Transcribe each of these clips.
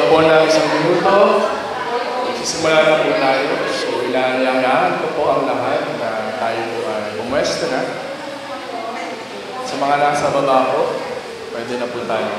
loob po ng isang minuto, sisimula na po tayo. So, ilalanggaan ko po ang lahat na tayo po ay bumwesto na. Sa mga nasa baba po, pwede na po tayo.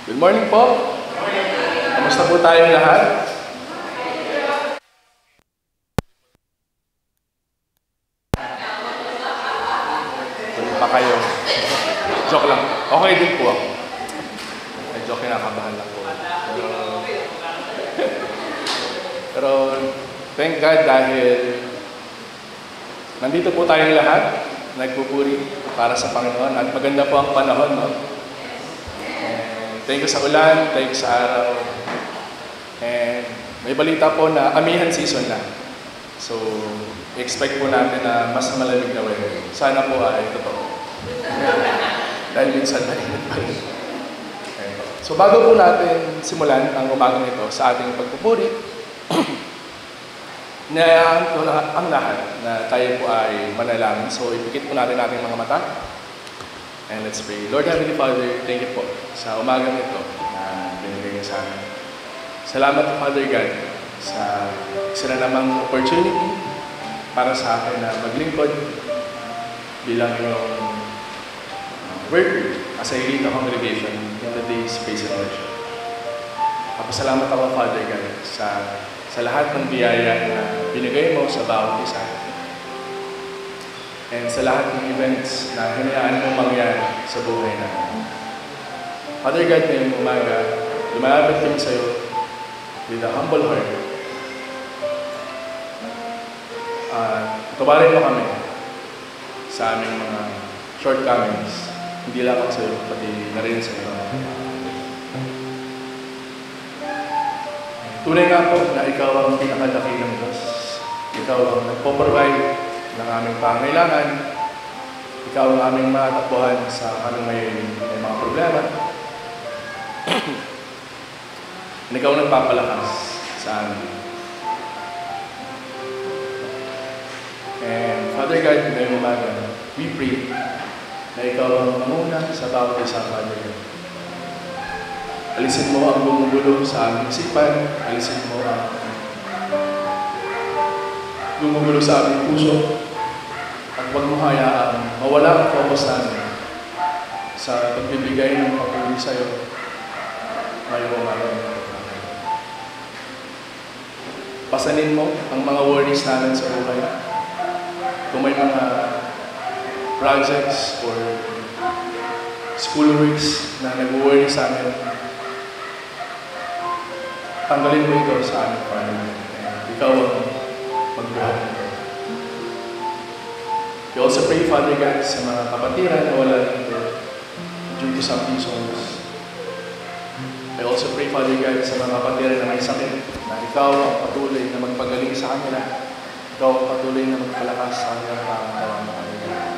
Good morning po. Kamusta po tayong lahat? Tuloy pa kayo. Joke lang. Okay din po ako. Joke, kinakabahan lang po. Pero thank God dahil nandito po tayong lahat, nagpupuri para sa Panginoon at maganda po ang panahon, no? Thank you sa ulan, thank you sa araw. And may balita po na amihan season na. So, expect po natin na mas malamig na weather. Sana po ay totoo. Dahil minsan mainit pa rin. So, bago po natin simulan ang umagang ito sa ating pagpupuri, nayaan ko ang lahat na tayo po ay manalangin. So, ipikit po natin ating mga mata. And let's pray. Lord Heavenly Father, thank you po sa umagang ito na binigay niyo sa amin. Salamat po, Father God, sa isa na namang opportunity para sa akin na maglingkod bilang iyong worker as a elite congregation in today's praise and worship. Papasalamat ako, Father God, sa lahat ng biyaya na binigay mo sa bawat isa. And sa lahat ng events na hinayaan mong mangyari sa buhay natin. Father God, ngayong umaga, lumalapit kami sa iyo with a humble heart. Tubarin mo kami sa aming mga shortcomings. Hindi lang sa iyo, pati na rin sa iyo. Tunay nga po na ikaw ang pinakadaki ng Diyos. Ikaw ang nagpo-provide ng aming pangailangan. Ikaw ang aming matakbuhan sa aming may mga problema. Ikaw ang nagpapalakas sa amin. And Father God, ngayong umaga, we pray na ikaw ang mamuna sa bawat isa, Father God. Alisin mo ang gumugulo sa aming isipan. Alisin mo ang gumugulo sa aming puso. At huwag mo hayaan mawala ang focus namin sa pagbibigay ng papuri sa iyo ngayong umaga. Pasanin mo ang mga worries namin sa buhay. Kung may mga projects or school works na nag-worry sa amin, tanggalin mo ito sa aming family. Ikaw ang magbuhat. We also pray, Father God, sa mga kapatiran na wala dito due to some reasons. I also pray, Father God, sa mga kapatiran na may sakit, na ikaw ang patuloy na magpagaling sa kanila. Ikaw ang patuloy na magpalakas sa kanilang pangatawan, Father God.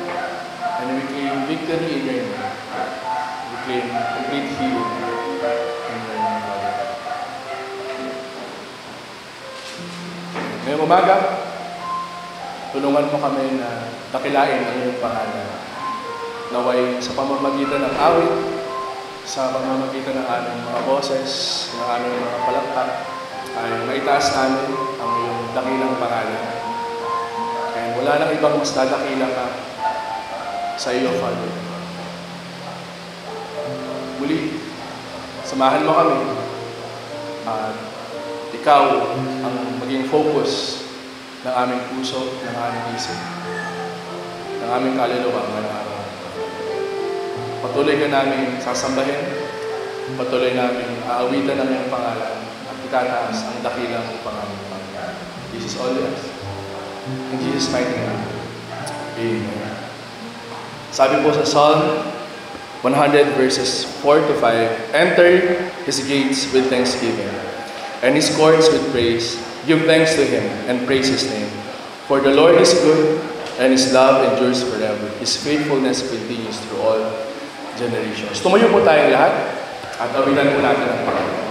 And we claim victory in your name. We claim complete healing in your name, Father God. Ngayong umaga, tulungan mo kami na dakilain ang iyong pangalan. Naway sa pamamagitan ng awit, sa pamamagitan ng aming mga boses, ng aming mga palakpak, ay maitaas namin ang iyong dakilang pangalan. Kaya wala nang ibang mas dadakila ka sa iyo, Father. Muli, samahan mo kami at ikaw ang maging focus ng aming puso, ng aming isip, ng aming kaluluwa ngayong araw. Patuloy ka namin sasambahin, patuloy namin aawitan ng iyong pangalan at itataas ang dakilang pangalan. This is all yours. In Jesus' mighty name. Amen. Sabi po sa Psalm 100 verses 4 to 5, enter His gates with thanksgiving and His courts with praise. Give thanks to Him and praise His name. For the Lord is good, and His love endures forever. His faithfulness continues through all generations. Tumayo po tayong lahat at awitan po natin ang Panginoon.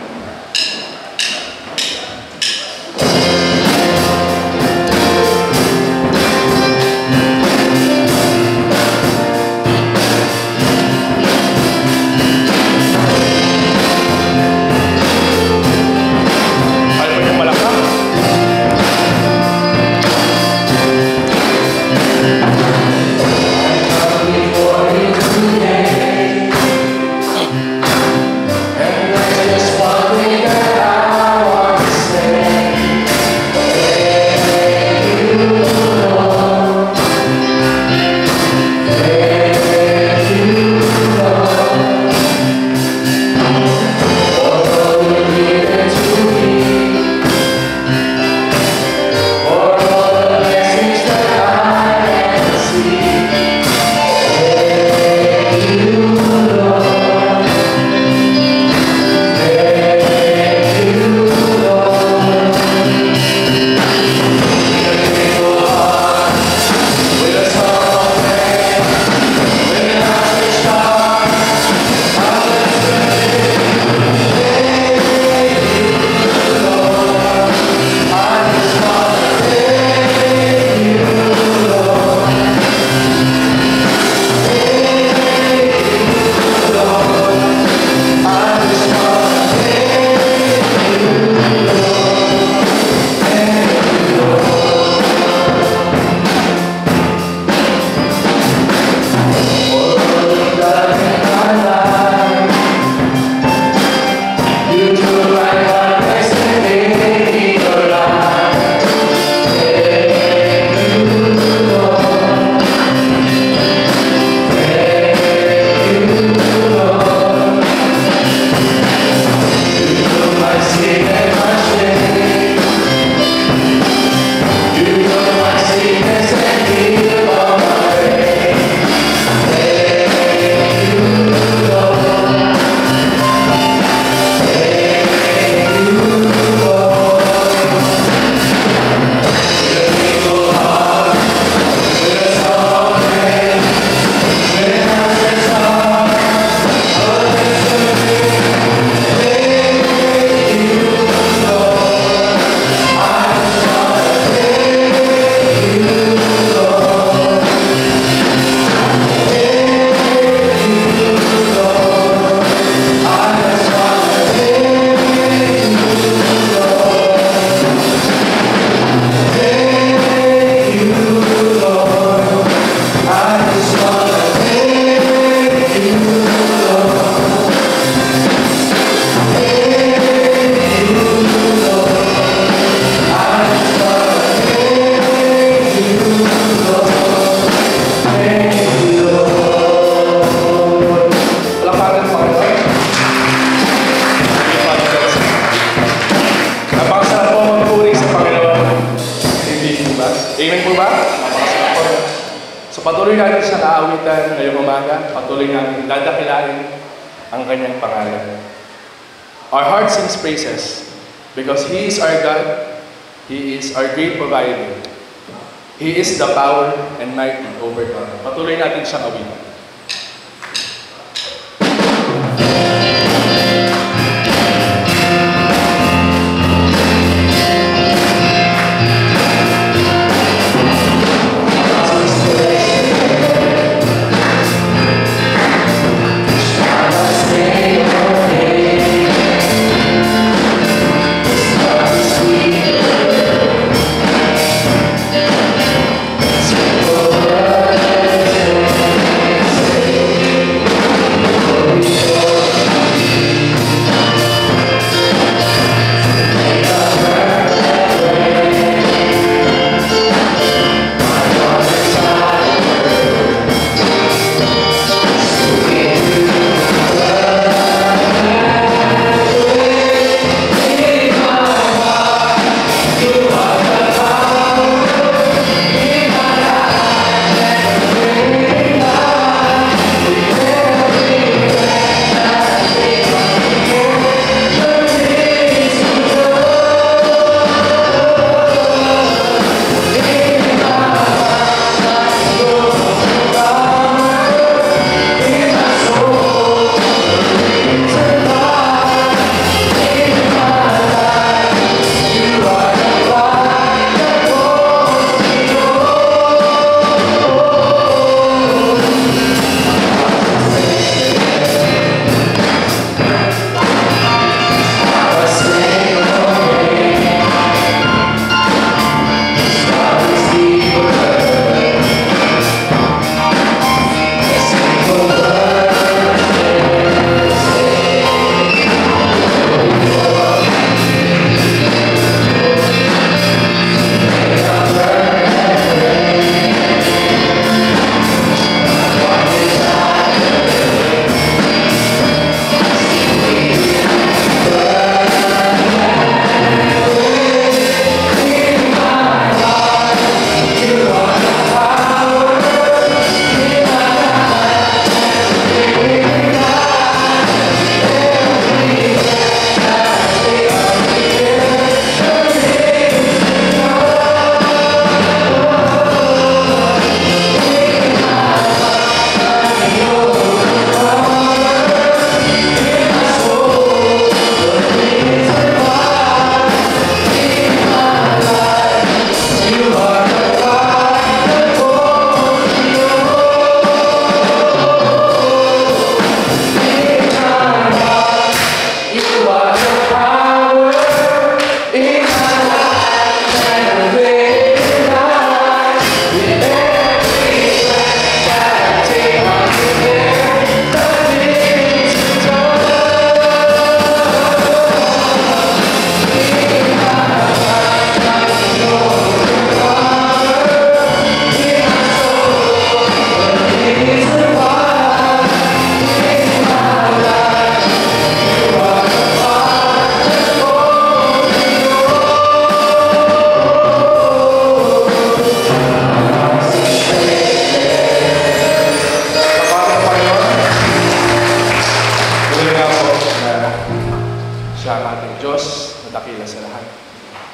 Patuloy natin sa kaawitan ngayong umaga. Patuloy natin dadakilain ang kanyang pangalan. Our heart sings praises because He is our God. He is our great provider. He is the power and mighty over God. Patuloy natin siyang awitan. We'll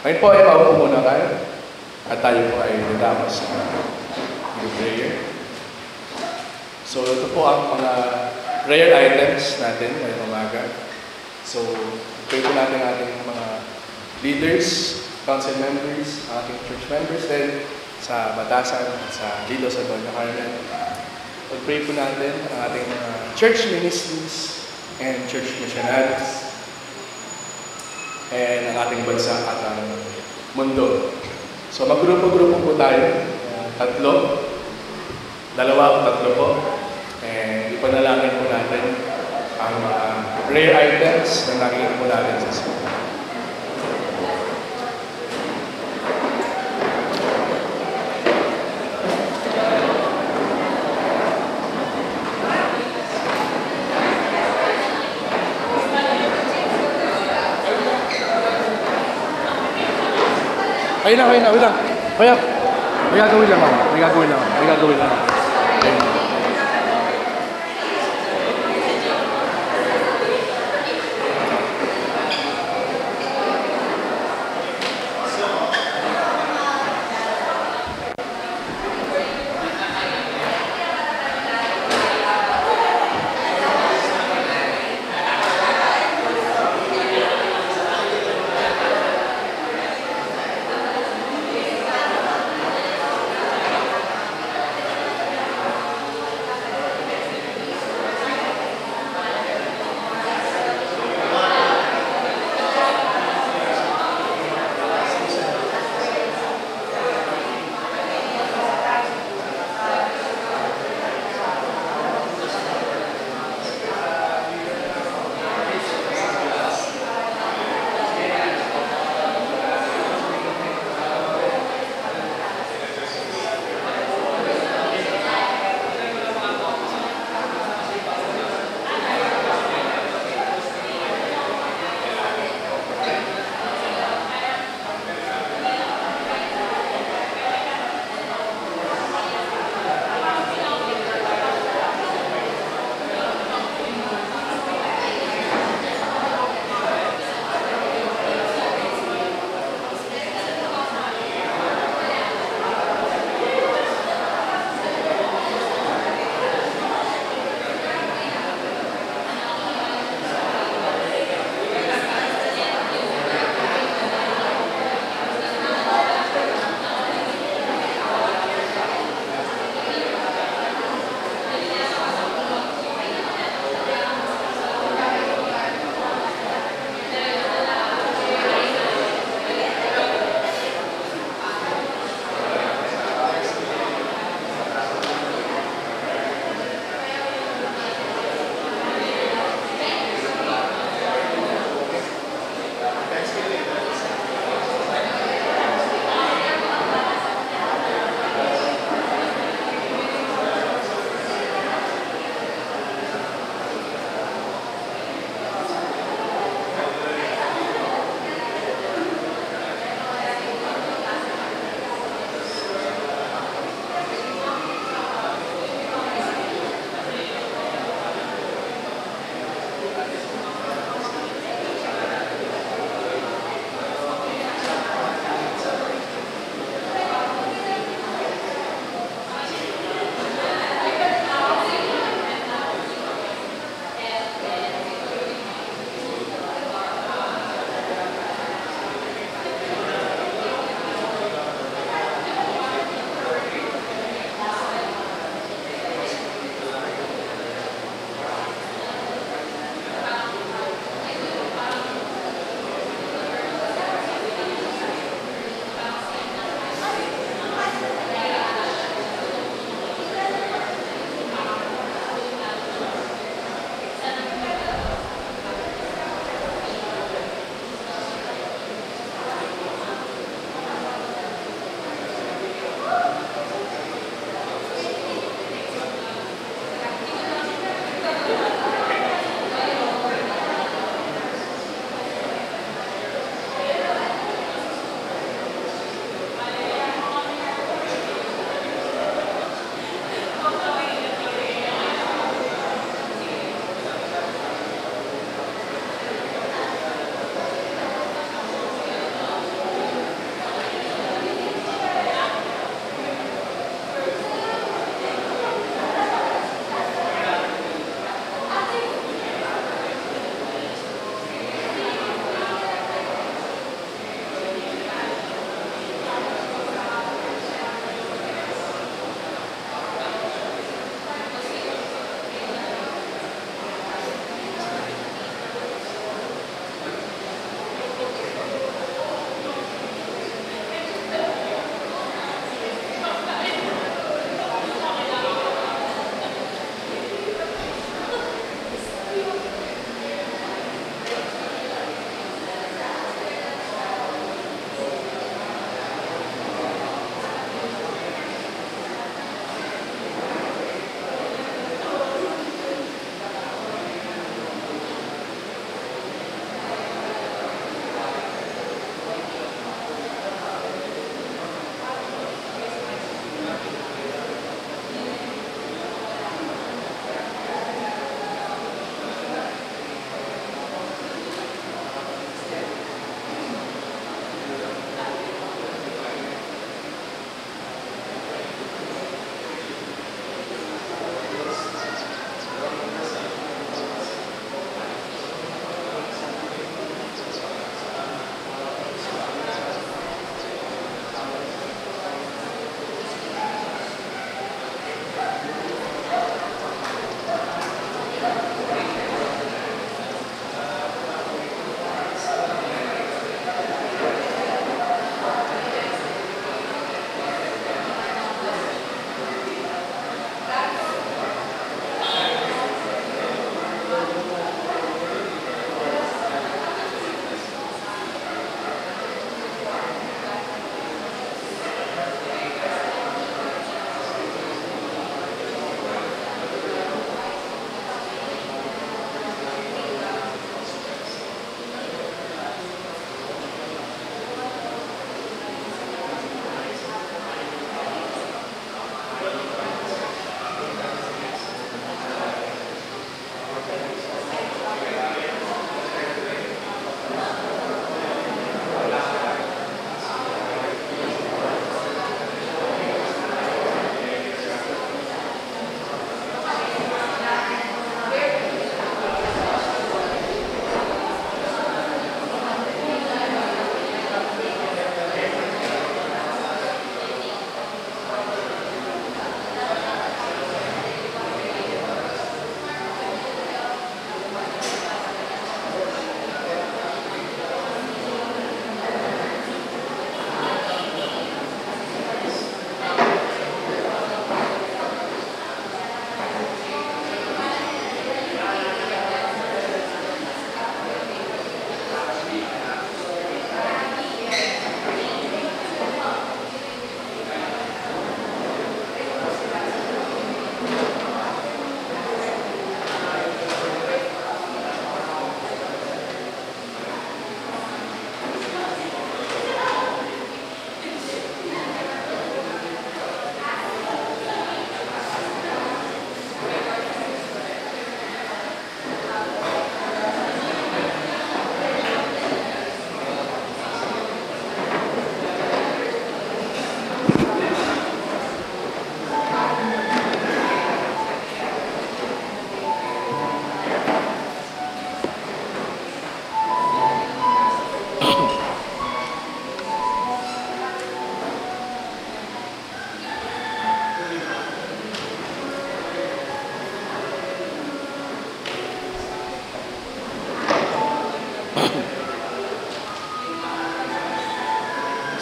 Ngayon po ay paupo muna tayo at tayo po ay dadamos sa prayer. So ito po ang mga prayer items natin ngayong umaga. So pray po natin ating mga leaders, council members, ating church members din sa Batasan at sa dito sa Doña Carmen. Pag-pray po natin ang ating mga church ministries and church missionaries and ang ating bansa at ang mundo. So maggrupo-grupo po tayo, dalawa o tatlo po, and ipanalangin po natin ang mga prayer items na nakikita po natin sa school. Ayun na, wait lang. Kaya, may gagawin lang ako. Ayun.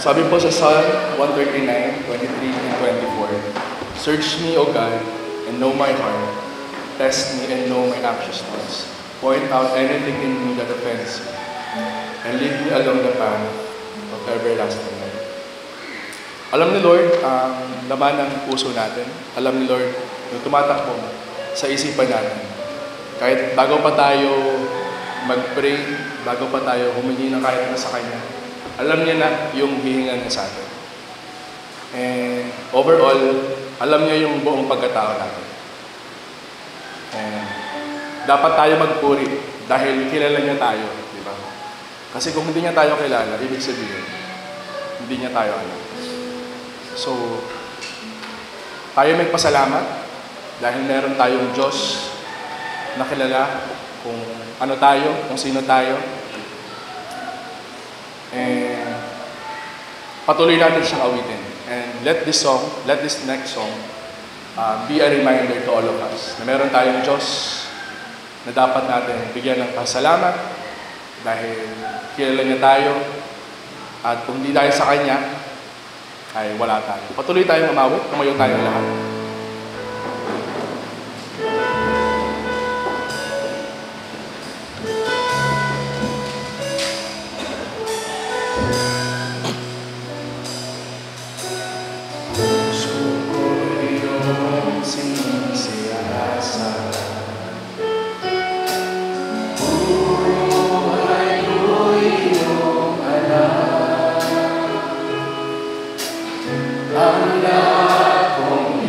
Sabi po sa Psalm 139, 23 and 24, "Search me, O God, and know my heart. Test me and know my anxious thoughts. Point out anything in me that offends you, and lead me along the path of everlasting life." Alam ni Lord ang laman ng puso natin. Alam ni Lord yung tumatakbo sa isipan natin. Kahit bago pa tayo mag-pray, bago pa tayo humingi ng kahit na sa Kanya, alam niya na yung hihingan niya sa atin. And overall, alam niya yung buong pagkatao natin. And dapat tayo magpuri dahil kilala niya tayo, di ba? Kasi kung hindi niya tayo kilala, ibig sabihin, hindi niya tayo alam. So, tayo may pasalamat dahil meron tayong Diyos na kilala kung ano tayo, kung sino tayo. And patuloy natin siyang awitin. And let this next song be a reminder to all of us na meron tayong Diyos na dapat natin bigyan ng pasalamat dahil kilala niya tayo at kung hindi tayo sa Kanya, ay wala tayo. Patuloy tayong umawit, tumayo tayong lahat. Ang lahat kong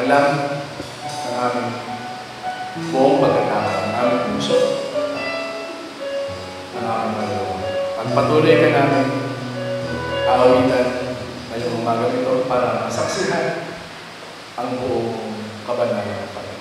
alam ng aming buong pagkatao, ng aming puso, ng aming kalooban. At patuloy ka namin aawitan ngayong umaga ito para masaksihan ang buong kabanalan ng Panginoon.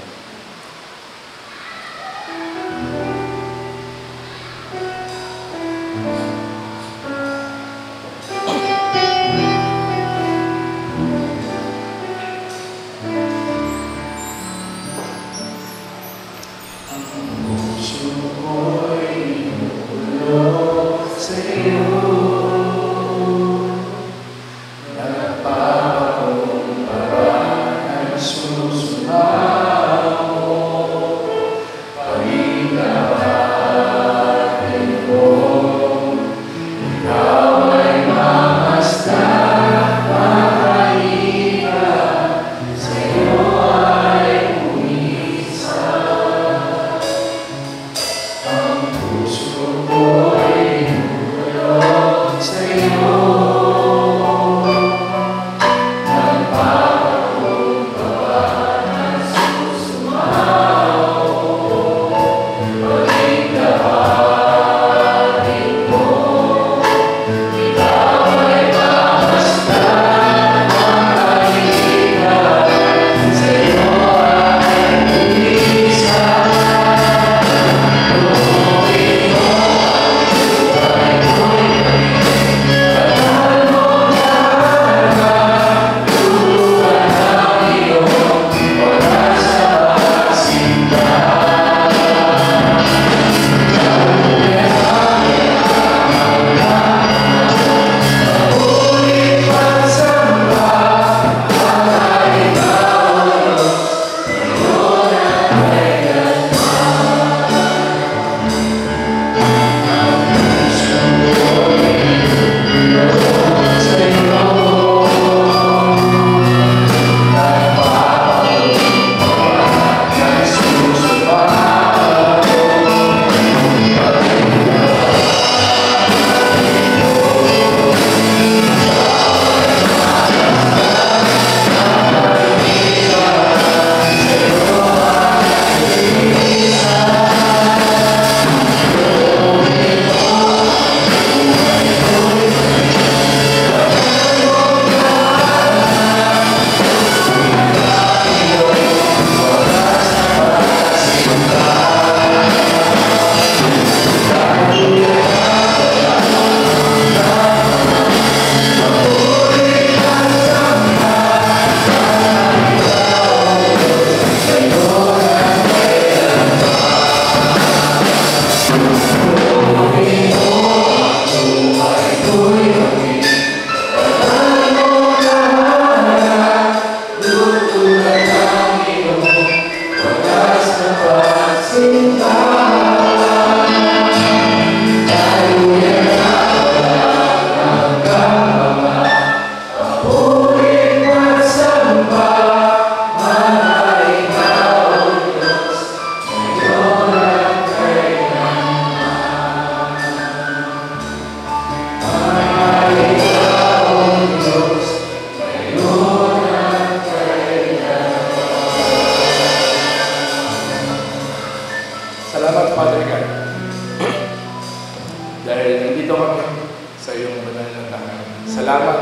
Salamat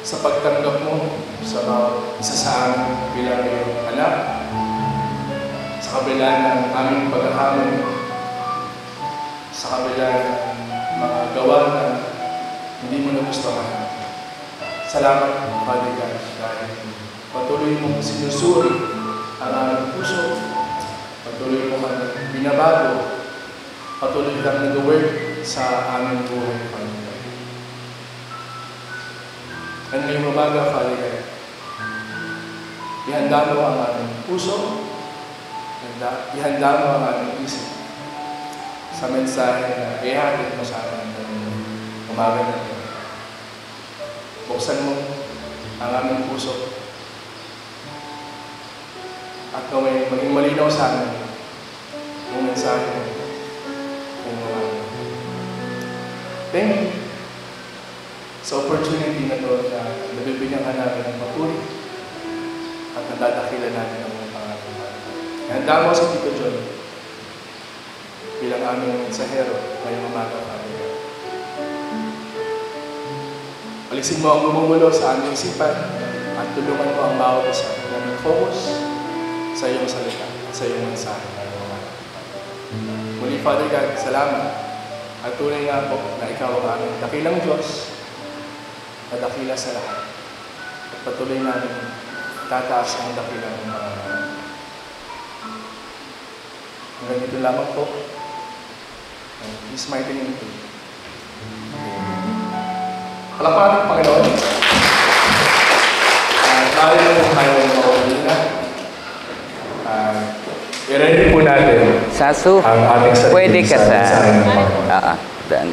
sa pagtanggap mo sa bawat isa sa amin bilang iyong anak, sa kabila ng aming pagkakamali, sa kabila ng mga gawa na hindi mo nagustuhan. Salamat, Father God, dahil patuloy mong sinusuri ang aming puso, patuloy mo kang binabago, patuloy kang nag-work sa aming buhay, Father God. At ngayong umaga, Father God, ihanda mo ang aming puso, ihanda mo ang aming isip sa mensahe na ihatid mo sa amin ngayong umaga na ito. Buksan mo ang aming puso at naway maging malinaw sa amin ang mensahe mo ngayong umaga. Thank you sa opportunity na ito na nabibigyan ka namin ng papuri at nadadakilan namin ang iyong pangalan. Handa mo si Tito John bilang aming mensahero ngayong umaga, Father God. Alisin mo ang gumugulo sa aming isipan at tulungan mo ang bawat isa na mag-focus sa iyong salita at sa iyong mensahe ngayong umaga. Muli, Father God, salamat at tunay nga po na ikaw ang aming dakilang Diyos na dakila sa lahat. At patuloy namin tataas ang dakilang mga hanggang dito lamang po. In His mighty name. Palakpakan ng Panginoon. Tayo na tayo ng mawalina. I-ready po natin Sasu, ang ating sarili. pwede ka sa... sa daan.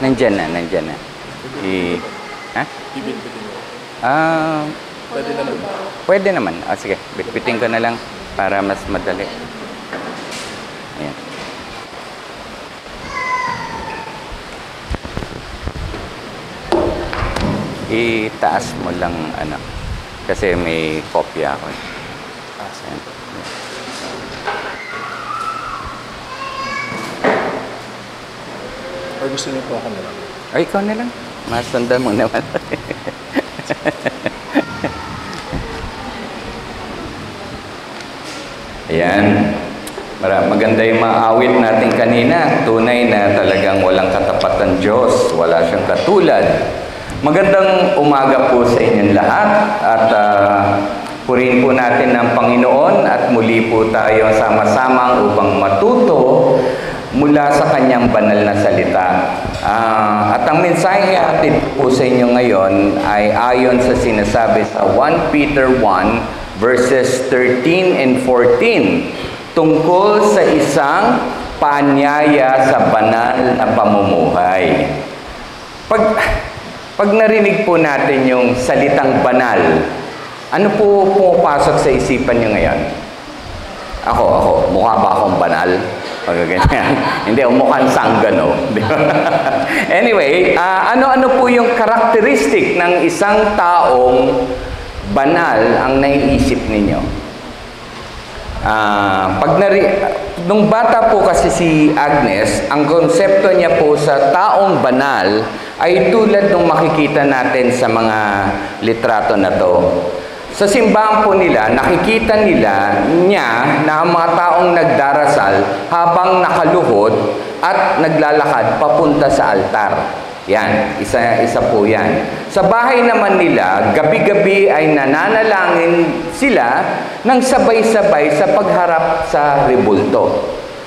Nandyan na. bibit-bitin mo. Pwede naman. Pwede naman. Sige, bitbitin ko na lang para mas madali. Ayan. Itaas mo lang, kasi may kopya ako. Ayan. Or gusto niyo po ako na lang? Ay, ikaw na lang. Masundan mo naman. Ayan. Maganda yung maawit natin kanina. Tunay na talagang walang katapat Diyos. Wala siyang katulad. Magandang umaga po sa inyong lahat. At purihin po natin ng Panginoon. At muli po tayo sama-sama upang matuto mula sa kanyang banal na salita. At ang mensahe natin po sa inyo ngayon ay ayon sa sinasabi sa 1 Peter 1 verses 13 and 14 tungkol sa isang paanyaya sa banal na pamumuhay. Pag narinig po natin yung salitang banal, ano po pumapasok sa isipan nyo ngayon? Ako, mukha ba akong banal? Pagkaganyan. Hindi, mukhang sanggano. Anyway, ano po yung karakteristik ng isang taong banal ang naiisip ninyo? Nung bata po kasi si Agnes, ang konsepto niya po sa taong banal ay tulad ng makikita natin sa mga litrato na to. Sa simbahan po nila, nakikita niya na ang mga taong nagdarasal habang nakaluhod at naglalakad papunta sa altar. Yan, isa po yan. Sa bahay naman nila, gabi-gabi ay nananalangin sila ng sabay-sabay sa pagharap sa rebulto.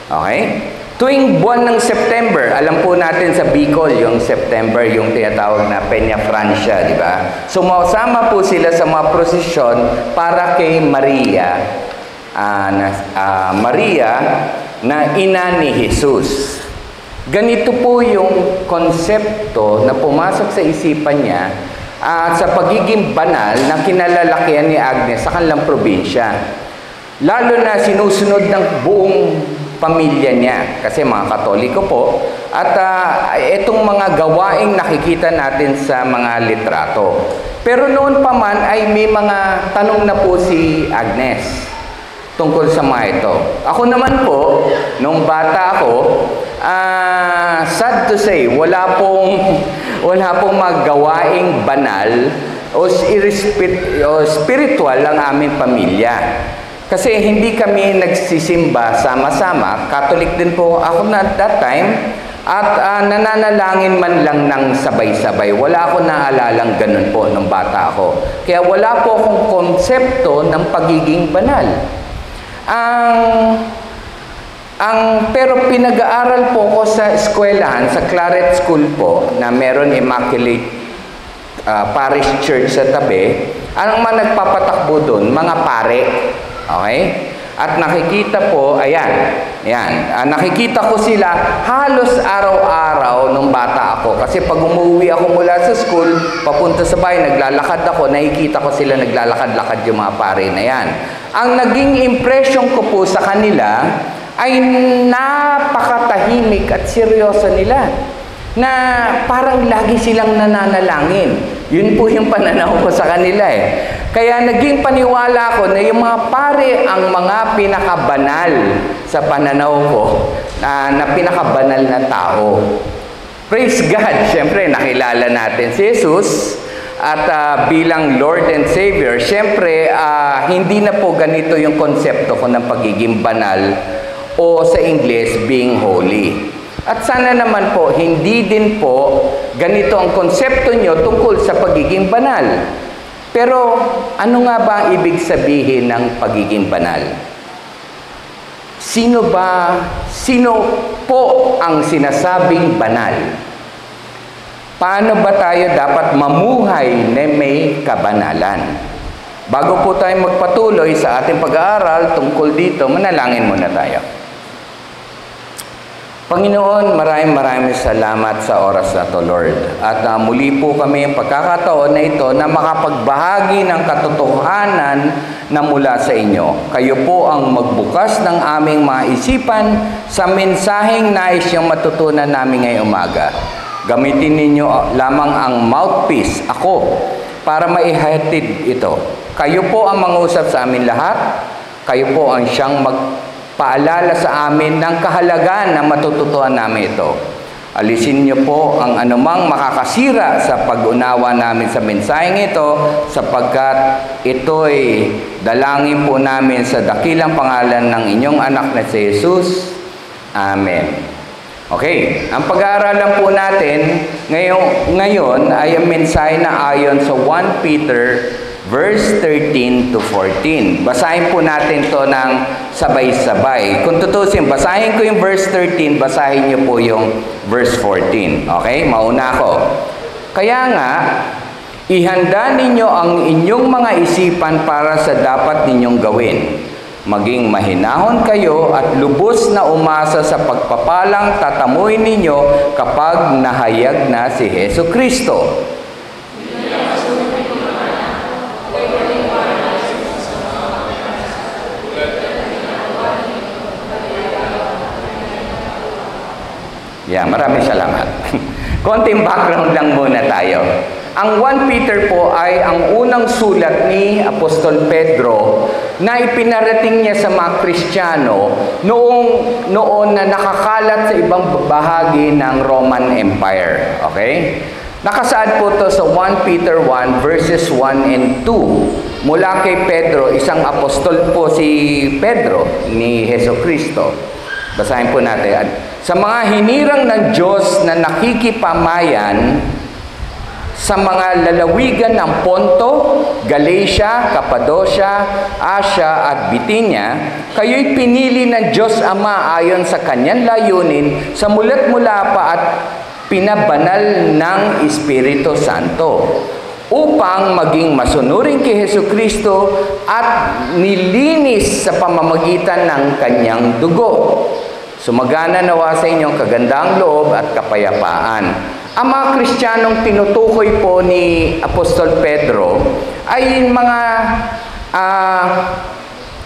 Okay? Tuwing buwan ng September, alam po natin sa Bicol, yung September, yung tinatawag na Peña Francia, di ba? Sumasama po sila sa mga prosesyon para kay Maria. Maria na ina ni Jesus. Ganito po yung konsepto na pumasok sa isipan niya sa pagiging banal na kinalalakihan ni Agnes sa kanilang probinsya. Lalo na sinusunod ng buong pamilya niya kasi mga Katoliko po at itong mga gawaing nakikita natin sa mga litrato. Pero noon pa man ay may mga tanong na po si Agnes tungkol sa mga ito. Ako naman po, nung bata ako, sad to say, wala pong magawaing banal o spiritual ang aming pamilya. Kasi hindi kami nagsisimba sama-sama. Catholic din po ako na that time. At nananalangin man lang ng sabay-sabay. Wala ako naalalang ganun po nung bata ako. Kaya wala po akong konsepto ng pagiging banal. Pero pinag-aaral po ko sa eskwelahan, sa Claret School po, na meron Immaculate Parish Church sa tabi. Ang mga nagpapatakbo doon, mga pare. Okay? At nakikita po, ayan, nakikita ko sila halos araw-araw nung bata ako. Kasi pag umuwi ako mula sa school, papunta sa bahay, naglalakad ako, nakikita ko sila naglalakad-lakad yung mga pare na yan. Ang naging impression ko po sa kanila ay napakatahimik at seryoso nila. Na parang lagi silang nananalangin. Yun po yung pananaw ko sa kanila eh. Kaya naging paniwala ko na yung mga pare ang mga pinakabanal sa pananaw ko, na pinakabanal na tao. Praise God! Siyempre, nakilala natin si Jesus at bilang Lord and Savior. Siyempre, hindi na po ganito yung konsepto ko ng pagiging banal o sa English, being holy. At sana naman po, hindi din po ganito ang konsepto nyo tungkol sa pagiging banal. Pero, ano nga ba ang ibig sabihin ng pagiging banal? Sino po ang sinasabing banal? Paano ba tayo dapat mamuhay na may kabanalan? Bago po tayo magpatuloy sa ating pag-aaral tungkol dito, manalangin muna tayo. Panginoon, maraming salamat sa oras na to, Lord. At muli po kami ang pagkakataon na ito na makapagbahagi ng katotohanan na mula sa inyo. Kayo po ang magbukas ng aming mga isipan sa mensaheng nais yung matutunan namin ngayong umaga. Gamitin ninyo lamang ang mouthpiece, ako, para maihatid ito. Kayo po ang mangusap sa amin lahat. Kayo po ang siyang paalala sa amin ng kahalagaan na matututuan namin ito. Alisin niyo po ang anumang makakasira sa pag-unawa namin sa mensaheng ito, sapagkat ito'y dalangin po namin sa dakilang pangalan ng inyong anak na si Jesus. Amen. Okay, ang pag-aaralan po natin ngayon ay ang mensahe na ayon sa 1 Peter verse 13 to 14. Basahin po natin to ng sabay-sabay. Kung tutusin, basahin ko yung verse 13, basahin niyo po yung verse 14. Okay? Mauna ako. Kaya nga, ihanda ninyo ang inyong mga isipan para sa dapat ninyong gawin. Maging mahinahon kayo at lubos na umasa sa pagpapalang tatamuin ninyo kapag nahayag na si Jesucristo. Maraming salamat. Konting background lang muna tayo. Ang 1 Peter po ay ang unang sulat ni Apostol Pedro na ipinarating niya sa mga Kristiyano noon na nakakalat sa ibang bahagi ng Roman Empire. Okay? Nakasaad po to sa 1 Peter 1 verses 1 and 2. Mula kay Pedro, isang apostol po si Pedro ni Jesucristo. Basahin po natin. Sa mga hinirang ng Diyos na nakikipamayan sa mga lalawigan ng Ponto, Galatia, Cappadocia, Asia at Bithynia, kayo'y pinili ng Diyos Ama ayon sa kanyang layunin sa mulat-mula pa at pinabanal ng Espiritu Santo, upang maging masunurin kay Jesucristo at nilinis sa pamamagitan ng kanyang dugo. Sumagana nawa sa inyong kagandang loob at kapayapaan. Ang mga Kristiyanong tinutukoy po ni Apostol Pedro ay mga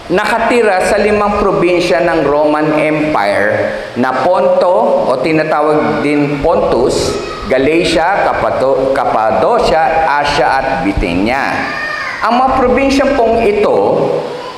nakatira sa 5 probinsya ng Roman Empire na Ponto o tinatawag din Pontus, Galatia, Cappadocia, Asia at Bithynia. Ang mga probinsya pong ito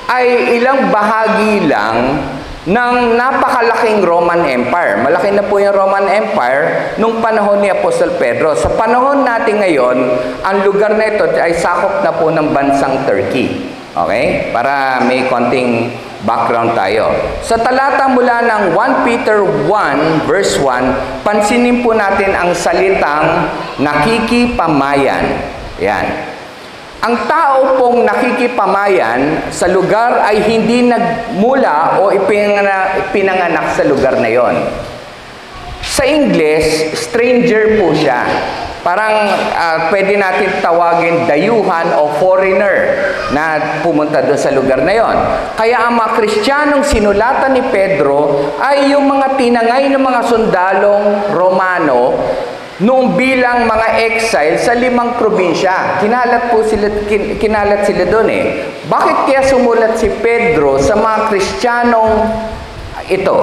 ay ilang bahagi lang ng napakalaking Roman Empire. Malaki na po yung Roman Empire nung panahon ni Apostol Pedro. Sa panahon natin ngayon, ang lugar na ito ay sakop na po ng bansang Turkey. Okay? Para may konting background tayo. Sa talata mula ng 1 Peter 1 verse 1, pansinin po natin ang salitang nakikipamayan. Yan. Ang tao pong nakikipamayan sa lugar ay hindi nagmula o ipinanganak sa lugar na yon. Sa English, stranger po siya. Parang pwede natin tawagin dayuhan o foreigner na pumunta doon sa lugar na yon. Kaya ang mga Kristiyanong sinulatan ni Pedro ay yung mga tinangay ng mga sundalong Romano noong bilang mga exile sa 5 probinsya. Kinalat sila doon eh. Bakit kaya sumulat si Pedro sa mga Kristiyanong ito?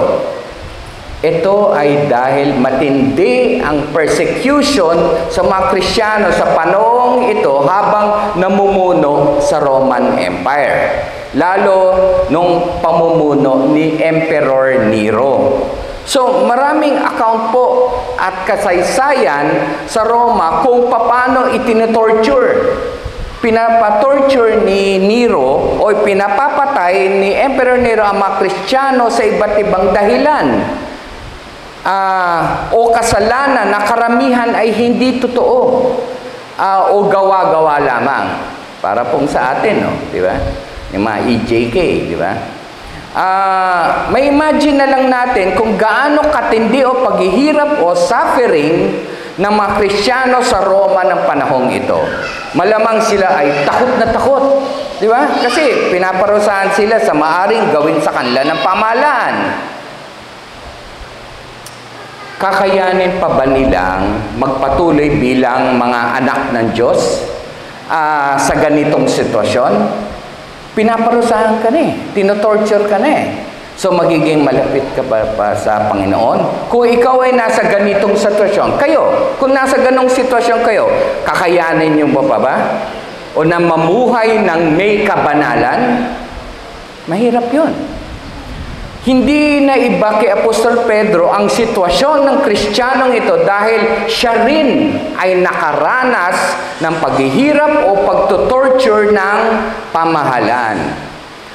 Ito ay dahil matindi ang persecution sa mga Kristiyano sa panahong ito habang namumuno sa Roman Empire. Lalo nung pamumuno ni Emperor Nero. So, maraming account po at kasaysayan sa Roma kung paano itinotorture. Pinapatorture ni Nero o pinapapatay ni Emperor Nero ang mga Kristiyano sa iba't ibang dahilan. O kasalanan na karamihan ay hindi totoo o gawa-gawa lamang. Para pong sa atin, no? Di ba? Yung mga EJK, di ba? May imagine na lang natin kung gaano katindi o paghihirap o suffering ng mga Kristiyano sa Roma ng panahong ito. Malamang sila ay takot na takot. Di ba? Kasi pinaparusahan sila sa maaring gawin sa kanila ng pamahalaan. Kakayanin pa ba nilang magpatuloy bilang mga anak ng Diyos sa ganitong sitwasyon? Pinaparusahan ka na eh. Tinotorture ka na eh. So, magiging malapit ka pa sa Panginoon? Kung ikaw ay nasa ganitong sitwasyon, kung nasa ganong sitwasyon kayo, kakayanin niyo pa ba? O na mamuhay ng may kabanalan? Mahirap yun. Hindi na iba kay Apostol Pedro ang sitwasyon ng Kristiyanong ito dahil siya rin ay nakaranas ng paghihirap o pagtutorture ng pamahalaan.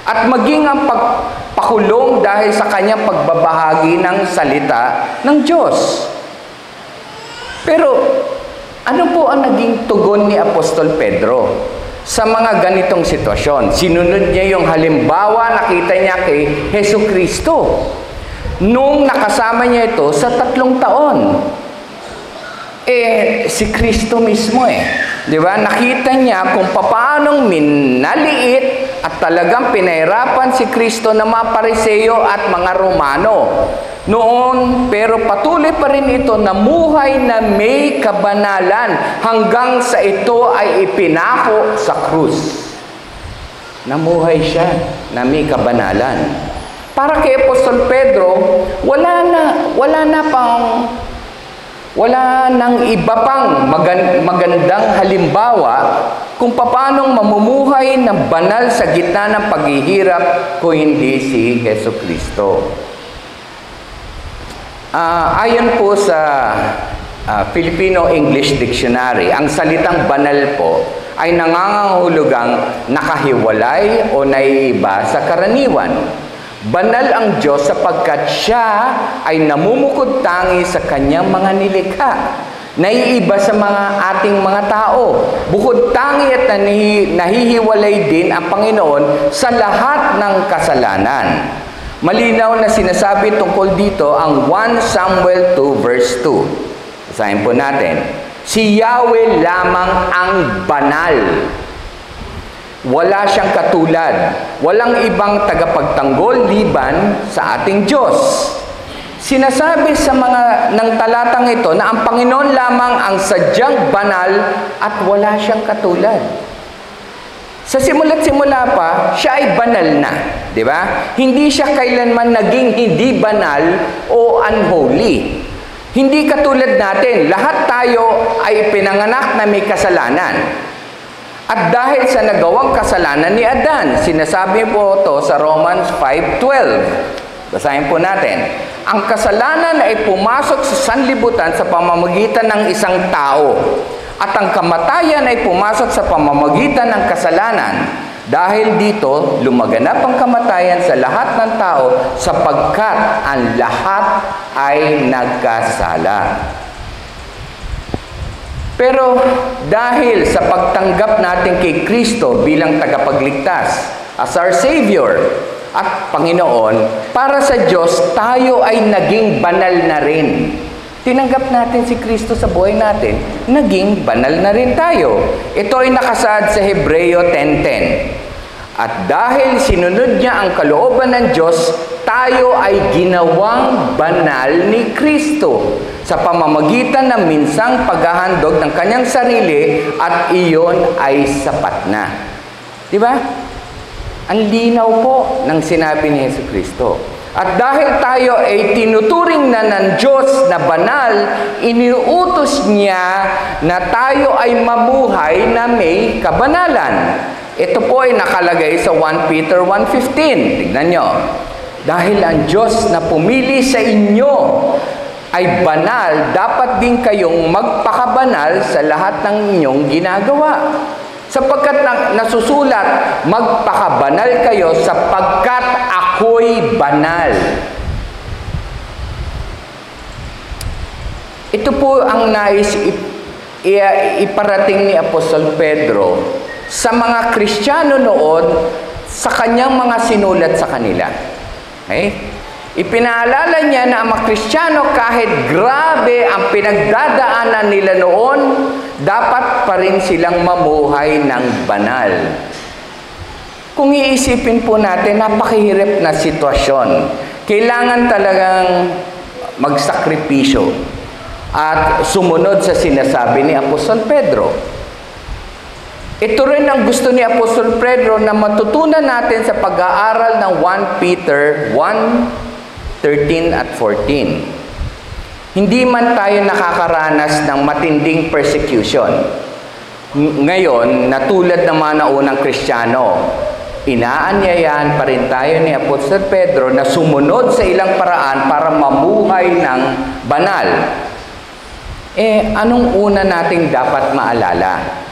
At maging ang pagpakulong dahil sa kanyang pagbabahagi ng salita ng Diyos. Pero ano po ang naging tugon ni Apostol Pedro sa mga ganitong sitwasyon? Sinunod niya yung halimbawa nakita niya kay Jesucristo nung nakasama niya ito sa 3 taon. Si Kristo mismo di ba? Nakita niya kung paanong minaliit at talagang pinahirapan si Kristo ng mga Pariseo at mga Romano noon, pero patuloy pa rin ito namuhay na may kabanalan hanggang sa ito ay ipinako sa krus. Namuhay siya na may kabanalan. Para kay Apostol Pedro, wala nang iba pang magandang halimbawa kung paanong mamumuhay ng banal sa gitna ng paghihirap kung hindi si Jesucristo. Ayon po sa Filipino English Dictionary, ang salitang banal po ay nangangahulugang nakahiwalay o naiiba sa karaniwan. Banal ang Diyos sapagkat siya ay namumukod tangi sa kanyang mga nilikha. Naiiba sa mga ating mga tao. Bukod tangi at nahihiwalay din ang Panginoon sa lahat ng kasalanan. Malinaw na sinasabi tungkol dito ang 1 Samuel 2 verse 2. Basahin po natin. Si Yahweh lamang ang banal. Wala siyang katulad. Walang ibang tagapagtanggol liban sa ating Diyos. Sinasabi sa mga ng talatang ito na ang Panginoon lamang ang sadyang banal at wala siyang katulad. Sa simula't simula pa, siya ay banal na, di ba? Hindi siya kailanman naging hindi banal o unholy. Hindi katulad natin, lahat tayo ay pinanganak na may kasalanan. At dahil sa nagawang kasalanan ni Adan, sinasabi po ito sa Romans 5:12. Basahin po natin. Ang kasalanan ay pumasok sa sanlibutan sa pamamagitan ng isang tao. At ang kamatayan ay pumasok sa pamamagitan ng kasalanan. Dahil dito, lumaganap ang kamatayan sa lahat ng tao sapagkat ang lahat ay nagkasala. Pero dahil sa pagtanggap natin kay Kristo bilang tagapagligtas, as our Savior at Panginoon, para sa Diyos, tayo ay naging banal na rin. Tinanggap natin si Kristo sa buhay natin, naging banal na rin tayo. Ito ay nakasaad sa Hebreo 10:10. At dahil sinunod niya ang kalooban ng Diyos, tayo ay ginawang banal ni Kristo sa pamamagitan ng minsang paghahandog ng kanyang sarili at iyon ay sapat na. Di ba? Ang linaw po ng sinabi ni Jesucristo. At dahil tayo ay tinuturing na ng Diyos na banal, iniutos niya na tayo ay mamuhay na may kabanalan. Ito po ay nakalagay sa 1 Peter 1:15. Tignan nyo. Dahil ang Diyos na pumili sa inyo ay banal, dapat din kayong magpakabanal sa lahat ng inyong ginagawa. Sapagkat nasusulat, magpakabanal kayo sapagkat ako'y banal. Ito po ang nais iparating ni Apostol Pedro sa mga Kristiyano noon sa kanyang mga sinulat sa kanila. Okay? Ipinaalala niya na ang mga Kristiyano kahit grabe ang pinagdadaanan nila noon, dapat pa rin silang mamuhay ng banal. Kung iisipin po natin, napakahirap na sitwasyon. Kailangan talagang magsakripisyo at sumunod sa sinasabi ni Apostol Pedro. Ito rin ang gusto ni Apostol Pedro na matutunan natin sa pag-aaral ng 1 Peter 1:13 at 14. Hindi man tayo nakakaranas ng matinding persecution. Ngayon, natulad ng mga naunang Kristiyano, inaanyayahan pa rin tayo ni Apostol Pedro na sumunod sa ilang paraan para mamuhay ng banal. Anong una nating dapat maalala?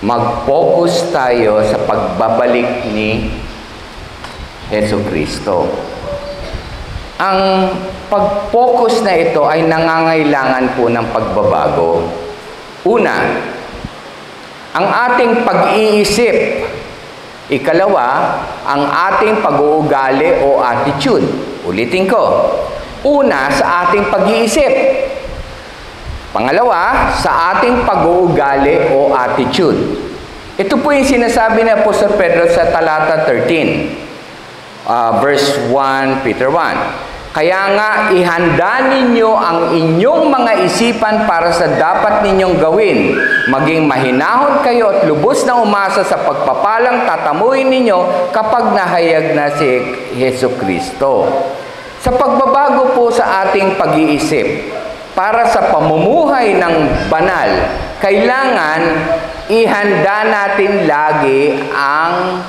Mag-focus tayo sa pagbabalik ni Jesucristo. Ang pag-focus na ito ay nangangailangan po ng pagbabago. Una, ang ating pag-iisip. Ikalawa, ang ating pag-uugali o attitude. Ulitin ko. Una, sa ating pag-iisip. Pangalawa, sa ating pag-uugali o attitude. Ito po yung sinasabi ni Apostol Pedro sa talata 13. Verse 1, Peter 1. Kaya nga, ihanda ninyo ang inyong mga isipan para sa dapat ninyong gawin. Maging mahinahon kayo at lubos na umasa sa pagpapalang tatamuhin ninyo kapag nahayag na si Jesucristo. Sa pagbabago po sa ating pag-iisip, para sa pamumuhay ng banal, kailangan ihanda natin lagi ang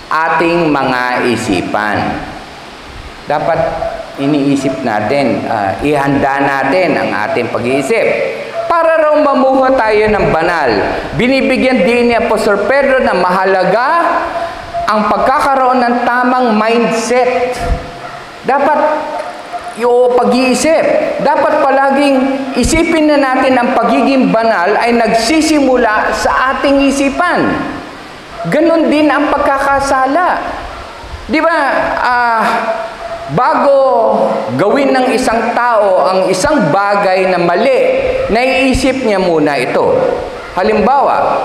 ating mga isipan. Dapat iniisip natin, ihanda natin ang ating pag-iisip. Para raw mamuhay tayo ng banal, binibigyan din ni Apostol Pedro na mahalaga ang pagkakaroon ng tamang mindset. Dapat yung pag-iisip. Dapat palaging isipin na natin ang pagiging banal ay nagsisimula sa ating isipan. Ganon din ang pagkakasala. Di ba, bago gawin ng isang tao ang isang bagay na mali, naiisip niya muna ito. Halimbawa,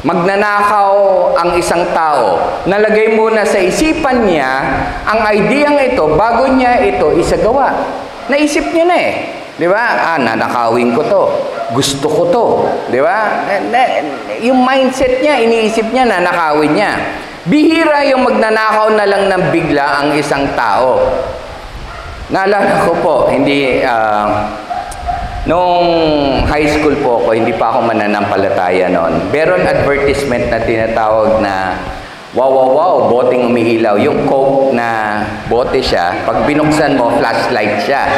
magnanakaw ang isang tao. Nalagay muna sa isipan niya ang ideyang ito bago niya ito isagawa. Naisip niya na eh. Di ba? Nanakawin ko to. Gusto ko to. Di ba? Yung mindset niya, iniisip niya, nanakawin niya. Bihira yung magnanakaw na lang ng bigla ang isang tao. Naalala ko po, nung high school po ako, hindi pa ako mananampalataya noon. Meron advertisement na tinatawag na, wow, boteng umiilaw. Yung Coke na bote siya, pag binuksan mo, flashlight siya.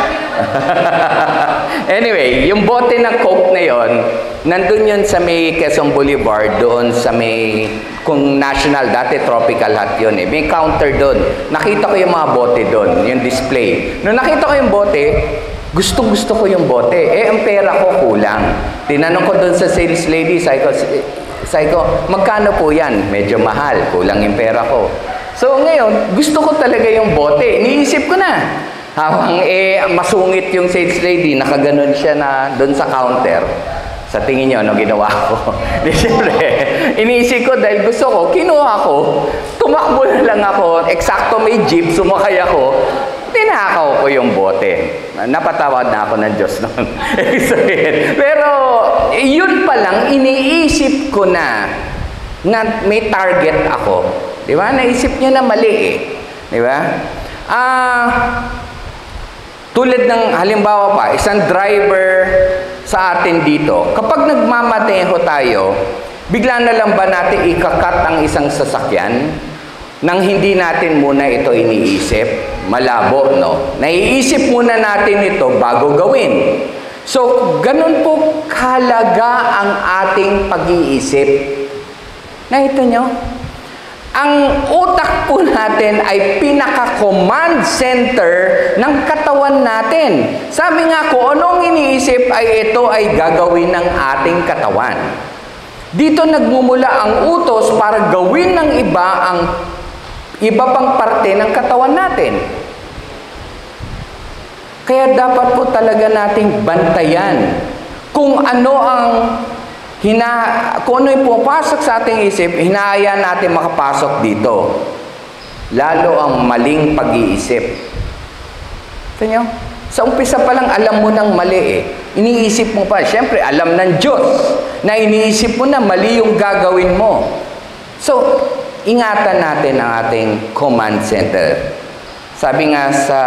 Anyway, yung bote ng Coke na yon, nandun yun sa may Quezon Boulevard, doon sa may, kung national, dati tropical hut yun eh. May counter doon. Nakita ko yung mga bote doon, yung display. Nung nakita ko yung bote, gusto ko yung bote. Ang pera ko kulang. Tinanong ko doon sa sales lady, sabi ko, magkano po yan? Medyo mahal, kulang yung pera ko. So ngayon, gusto ko talaga yung bote. Iniisip ko na. Habang masungit yung sales lady, nakaganon siya na doon sa counter. Sa tingin niyo, ano ginawa ko? Di siyempre, iniisip ko dahil gusto ko, kinuha ko, tumakbo na lang ako, eksakto may jeep, sumakay ako, tinakaw ko yung bote. Napatawad na ako ng Diyos noon. Pero, yun pa lang, iniisip ko na may target ako. Di ba? Naisip niyo na mali eh. Di ba? Tulad ng halimbawa pa, isang driver sa atin dito, kapag nagmamaneho tayo, bigla na lang ba natin ikakat ang isang sasakyan nang hindi natin muna ito iniisip? Malabo, no? Naiisip muna natin ito bago gawin. So, ganun po kahalaga ang ating pag-iisip. Nakita nyo? Ang utak po natin ay pinaka-command center ng katawan natin. Sabi nga ko, anong iniisip ay ito ay gagawin ng ating katawan. Dito nagmumula ang utos para gawin ng iba ang iba pang parte ng katawan natin. Kaya dapat po talaga nating bantayan kung ano ang kung ano yung pumapasok sa ating isip, hinahayaan natin makapasok dito. Lalo ang maling pag-iisip. Ito nyo? Sa umpisa pa lang, alam mo nang mali eh. Iniisip mo pa. Siyempre, alam ng Diyos na iniisip mo na mali yung gagawin mo. So, ingatan natin ang ating command center. Sabi nga sa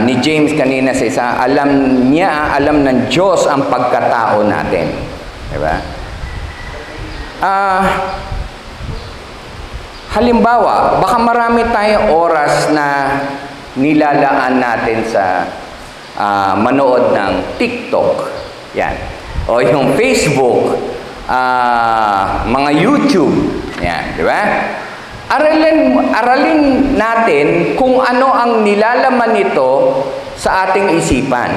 ni James kanina sa isa, alam ng Diyos ang pagkatao natin. Diba? Halimbawa, baka marami tayong oras na nilalaan natin sa manood ng TikTok. Yan. O yung Facebook, mga YouTube. Yan. Diba? Aralin natin kung ano ang nilalaman nito sa ating isipan.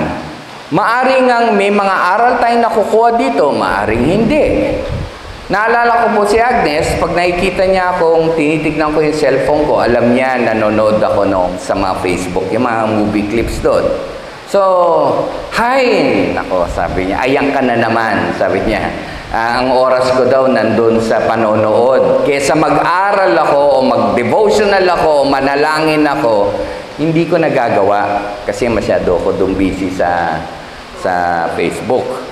Maaring ang may mga aral tayong nakukuha dito, maaring hindi. Naalala ko po si Agnes, pag nakikita niya akong tinitignan ko yung cellphone ko, alam niya nanonood ako sa mga Facebook, yung mga movie clips doon. So, hi! Nako, sabi niya, ayan ka na naman, sabi niya. Ang oras ko daw nandun sa panonood. Kesa mag-aral ako o mag-devotional ako o manalangin ako, hindi ko nagagawa kasi masyado ako doon busy sa Facebook.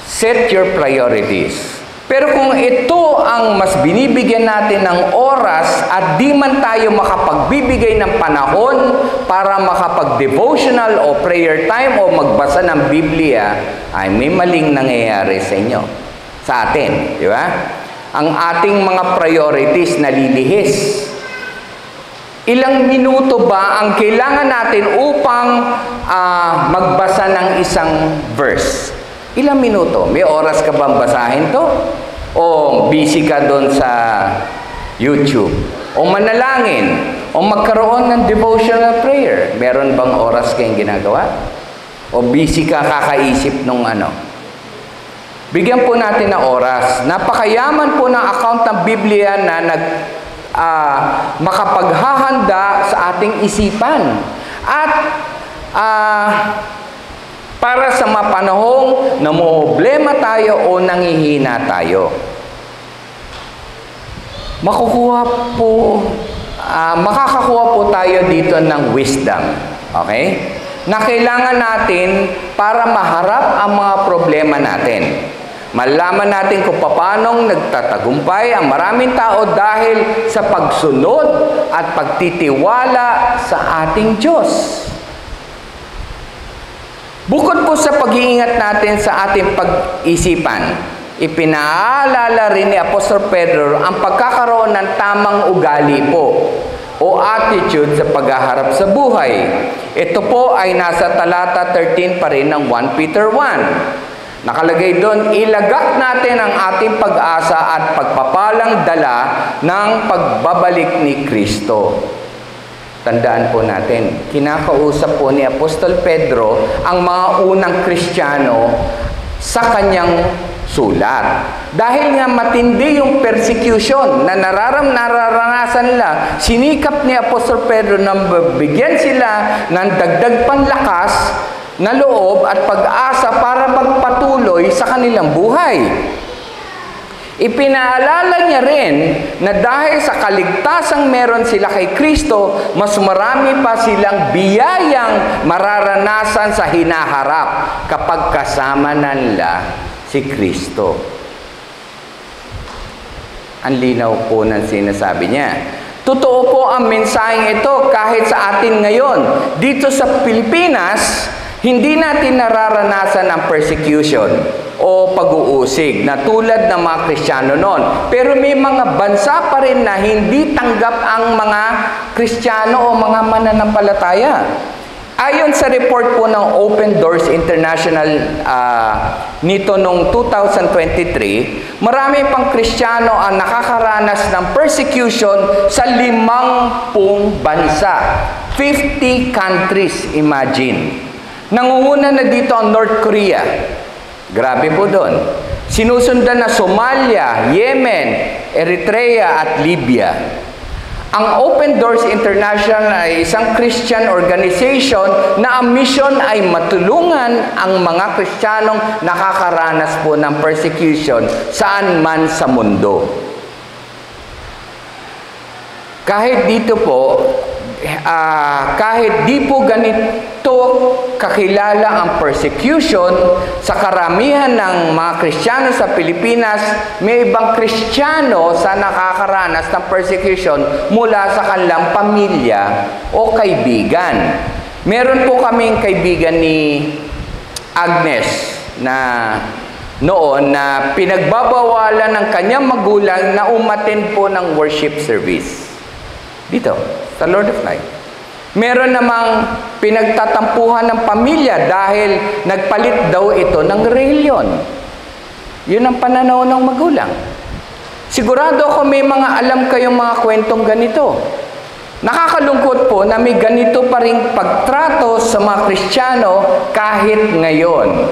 Set your priorities. Pero kung ito ang mas binibigyan natin ng oras at di man tayo makapagbibigay ng panahon para makapag-devotional o prayer time o magbasa ng Biblia, ay may maling nangyayari sa inyo, sa atin, di ba? Ang ating mga priorities nalilihis. Ilang minuto ba ang kailangan natin upang magbasa ng isang verse? Ilang minuto? May oras ka bang basahin to? O busy ka doon sa YouTube? O manalangin? O magkaroon ng devotional prayer? Meron bang oras kayong ginagawa? O busy ka kakaisip nung ano? Bigyan po natin ng oras. Napakayaman po ng account ng Biblia na makapaghahanda sa ating isipan. At para sa mapanahong namumblema tayo o nangihina tayo. Makakakuha po tayo dito ng wisdom. Okay? Na kailangan natin para maharap ang mga problema natin. Malaman natin kung paanong nagtatagumpay ang maraming tao dahil sa pagsunod at pagtitiwala sa ating Diyos. Bukod po sa pag-iingat natin sa ating pag-isipan, ipinaalala rin ni Apostol Pedro ang pagkakaroon ng tamang ugali po o attitude sa paghaharap sa buhay. Ito po ay nasa talata 13 pa rin ng 1 Peter 1. Nakalagay doon, ilagak natin ang ating pag-asa at pagpapalang dala ng pagbabalik ni Kristo. Tandaan po natin, kinakausap po ni Apostol Pedro ang mga unang Kristiyano sa kanyang sulat. Dahil nga matindi yung persecution na nararanasan nila, sinikap ni Apostol Pedro na bigyan sila ng dagdag panlakas na loob at pag-asa para magpatuloy sa kanilang buhay. Ipinaalala niya rin na dahil sa kaligtasang meron sila kay Kristo, mas marami pa silang biyayang mararanasan sa hinaharap kapag kasama nila si Kristo. Ang linaw po ng sinasabi niya. Totoo po ang mensaheng ito kahit sa atin ngayon. Dito sa Pilipinas, hindi natin nararanasan ang persecution o pag-uusig na tulad ng mga Kristiyano noon. Pero may mga bansa pa rin na hindi tanggap ang mga Kristiyano o mga mananampalataya. Ayon sa report po ng Open Doors International nito noong 2023, marami pang Kristiyano ang nakakaranas ng persecution sa 50 bansa. 50 countries, imagine. Nangunguna na dito ang North Korea. Grabe po doon. Sinusundan na Somalia, Yemen, Eritrea at Libya. Ang Open Doors International ay isang Christian organization na ang mission ay matulungan ang mga Kristiyanong nakakaranas po ng persecution saan man sa mundo. Kahit dito po, kahit di po ganito kakilala ang persecution, sa karamihan ng mga Kristiyano sa Pilipinas, may ibang Kristiyano sa nakakaranas ng persecution mula sa kanilang pamilya o kaibigan. Meron po kaming kaibigan ni Agnes na noon na pinagbabawalan ng kanyang magulang na umattend po ng worship service dito sa Lord of Light. Meron namang pinagtatampuhan ng pamilya dahil nagpalit daw ito ng reliyon. Yun ang pananaw ng magulang. Sigurado ako may mga alam kayong mga kwentong ganito. Nakakalungkot po na may ganito pa ring pagtrato sa mga Kristiyano kahit ngayon.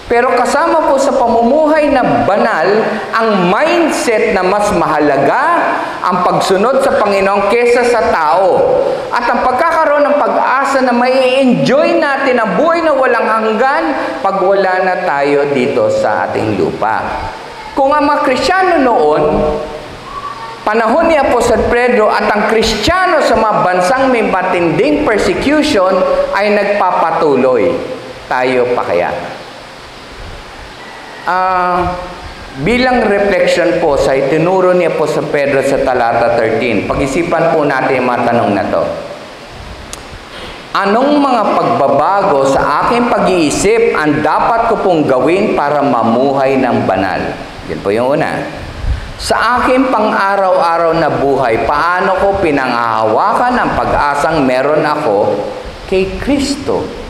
Pero kasama po sa pamumuhay na banal, ang mindset na mas mahalaga ang pagsunod sa Panginoon kesa sa tao. At ang pagkakaroon ng pag-asa na mai-enjoy natin ang buhay na walang hanggan pag wala na tayo dito sa ating lupa. Kung ang mga Kristiyano noon, panahon ni Apostol Pedro at ang Kristiyano sa mga bansang may matinding persecution ay nagpapatuloy, tayo pa kaya? Bilang reflection po sa itinuro niya po sa Pedro sa talata 13, pag-isipan po natin yung mga tanong na to. Anong mga pagbabago sa aking pag-iisip ang dapat ko pong gawin para mamuhay ng banal? Yan po yung una. Sa aking pang-araw-araw na buhay, paano ko pinanghahawakan ang pag-asang meron ako kay Kristo?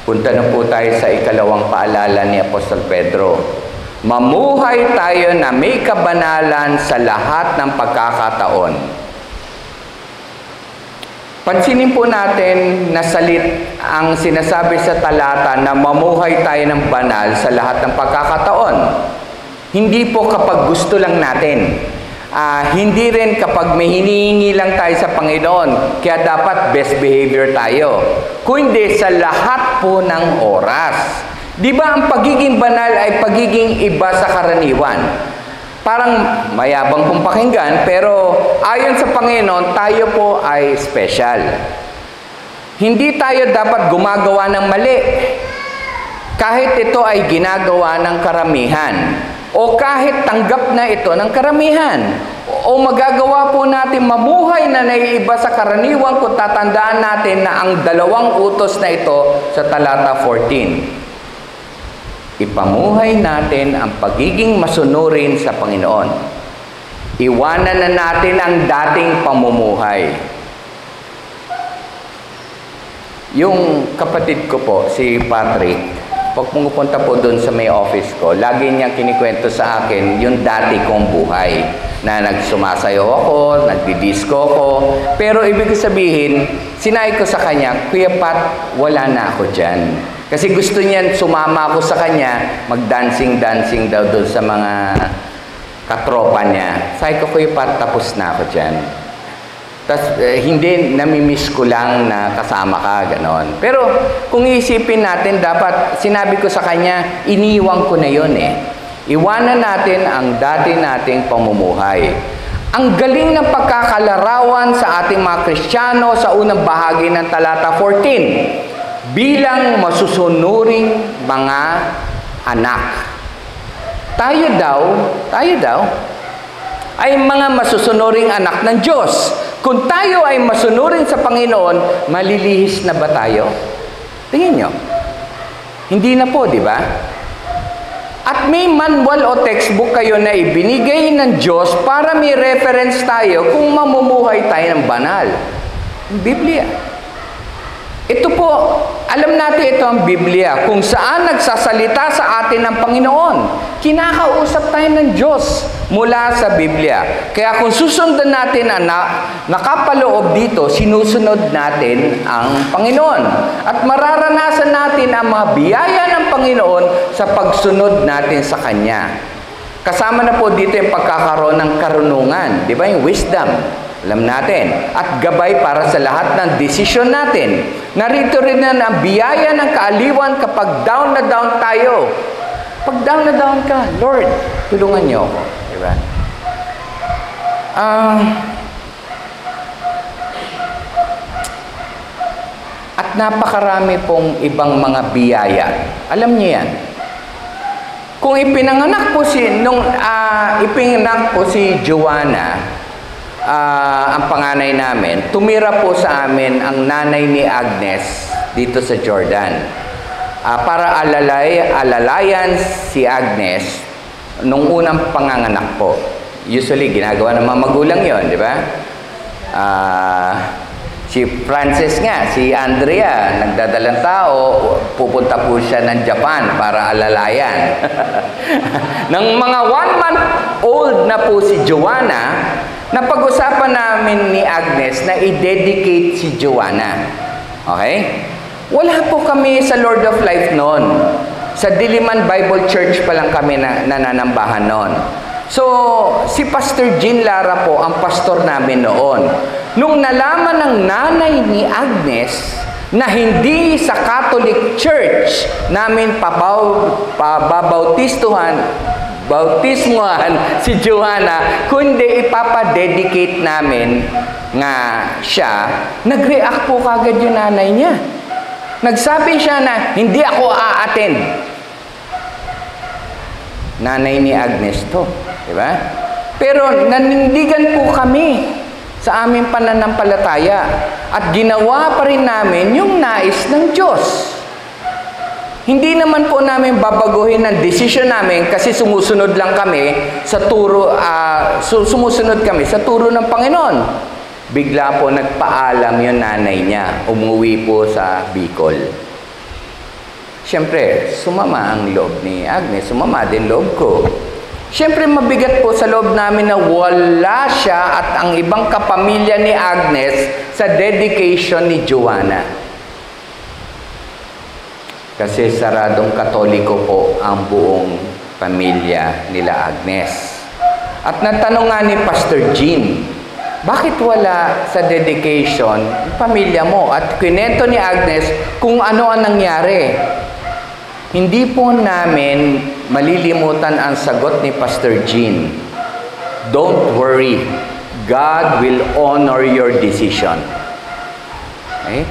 Punta na po tayo sa ikalawang paalala ni Apostol Pedro. Mamuhay tayo na may kabanalan sa lahat ng pagkakataon. Pansinin po natin na ang sinasabi sa talata na mamuhay tayo ng banal sa lahat ng pagkakataon. Hindi po kapag gusto lang natin. Hindi rin kapag may hinihingi lang tayo sa Panginoon, kaya dapat best behavior tayo. Kundi sa lahat po ng oras. Di ba ang pagiging banal ay pagiging iba sa karaniwan? Parang mayabang pong pakinggan, pero ayon sa Panginoon, tayo po ay special. Hindi tayo dapat gumagawa ng mali. Kahit ito ay ginagawa ng karamihan. O kahit tanggap na ito ng karamihan. O magagawa po natin mamuhay na naiiba sa karaniwan kung tatandaan natin na ang dalawang utos na ito sa talata 14. Ipamuhay natin ang pagiging masunurin sa Panginoon. Iwanan na natin ang dating pamumuhay. Yung kapatid ko po, si Patrick, pag pumupunta po doon sa may office ko, lagi niyang kinikwento sa akin yung dati kong buhay. Na nagsumasayaw ako, nagdidisco ako. Pero ibig sabihin, sinabi ko sa kanya, Kuya Pat, wala na ako dyan. Kasi gusto niya sumama ako sa kanya, mag-dancing-dancing daw doon sa mga katropa niya. Sabi ko, Kuya Pat, tapos na ako dyan. Tapos, hindi, namimiss ko lang na kasama ka, ganon. Pero, kung iisipin natin, dapat, sinabi ko sa kanya, iniwan ko na yun eh. Iwanan natin ang dati nating pamumuhay. Ang galing ng pagkakalarawan sa ating mga Kristiyano sa unang bahagi ng talata 14, bilang masusunuring mga anak. Tayo daw, ay mga masusunuring anak ng Diyos. Kung tayo ay masunurin sa Panginoon, malilihis na ba tayo? Tingin nyo. Hindi na po, di ba? At may manual o textbook kayo na ibinigay ng Diyos para may reference tayo kung mamumuhay tayo ng banal. Biblia. Ito po, alam natin ito ang Biblia, kung saan nagsasalita sa atin ng Panginoon. Kinakausap tayo ng Diyos mula sa Biblia. Kaya kung susundan natin ang nakapaloob dito, sinusunod natin ang Panginoon. At mararanasan natin ang mga biyaya ng Panginoon sa pagsunod natin sa Kanya. Kasama na po dito yung pagkakaroon ng karunungan, di ba? Yung wisdom. Alam natin. At gabay para sa lahat ng desisyon natin. Narito rin na ang biyaya ng kaaliwan kapag down na down tayo. Pag down na down ka, Lord, tulungan niyo ako. Diba? At napakarami pong ibang mga biyaya. Alam niyo yan. Kung ipinanganak po si Joanna, ang panganay namin, tumira po sa amin ang nanay ni Agnes dito sa Jordan. Para alalayan si Agnes nung unang panganganak po. Usually, ginagawa ng mga magulang yon, di ba? Si Francis nga, si Andrea, nagdadalang tao, pupunta po siya ng Japan para alalayan. Nang mga 1 month old na po si Joanna, napag-usapan namin ni Agnes na i-dedicate si Joanna. Okay? Wala po kami sa Lord of Life noon. Sa Diliman Bible Church pa lang kami nananambahan noon. So, si Pastor Jean Lara po ang pastor namin noon. Nung nalaman ng nanay ni Agnes na hindi sa Catholic Church namin bautismuhan si Joanna, kundi ipapadedicate namin nga siya, nag-react po kagad yung nanay niya. Nagsabi siya na, hindi ako a-attend. Nanay ni Agnes to. Diba? Pero nanindigan po kami sa aming pananampalataya at ginawa pa rin namin yung nais ng Diyos. Hindi naman po namin babaguhin ang desisyon namin kasi sumusunod lang kami sa turo, sumusunod kami sa turo ng Panginoon. Bigla po nagpaalam yung nanay niya, umuwi po sa Bicol. Siyempre, sumama ang loob ni Agnes, sumama din loob ko. Siyempre, mabigat po sa loob namin na wala siya at ang ibang kapamilya ni Agnes sa dedication ni Joanna. Kasi saradong Katoliko po ang buong pamilya nila Agnes. At natanong nga ni Pastor Jean, bakit wala sa dedication pamilya mo? At kwento ni Agnes kung ano ang nangyari. Hindi po namin malilimutan ang sagot ni Pastor Jean. Don't worry. God will honor your decision. Okay?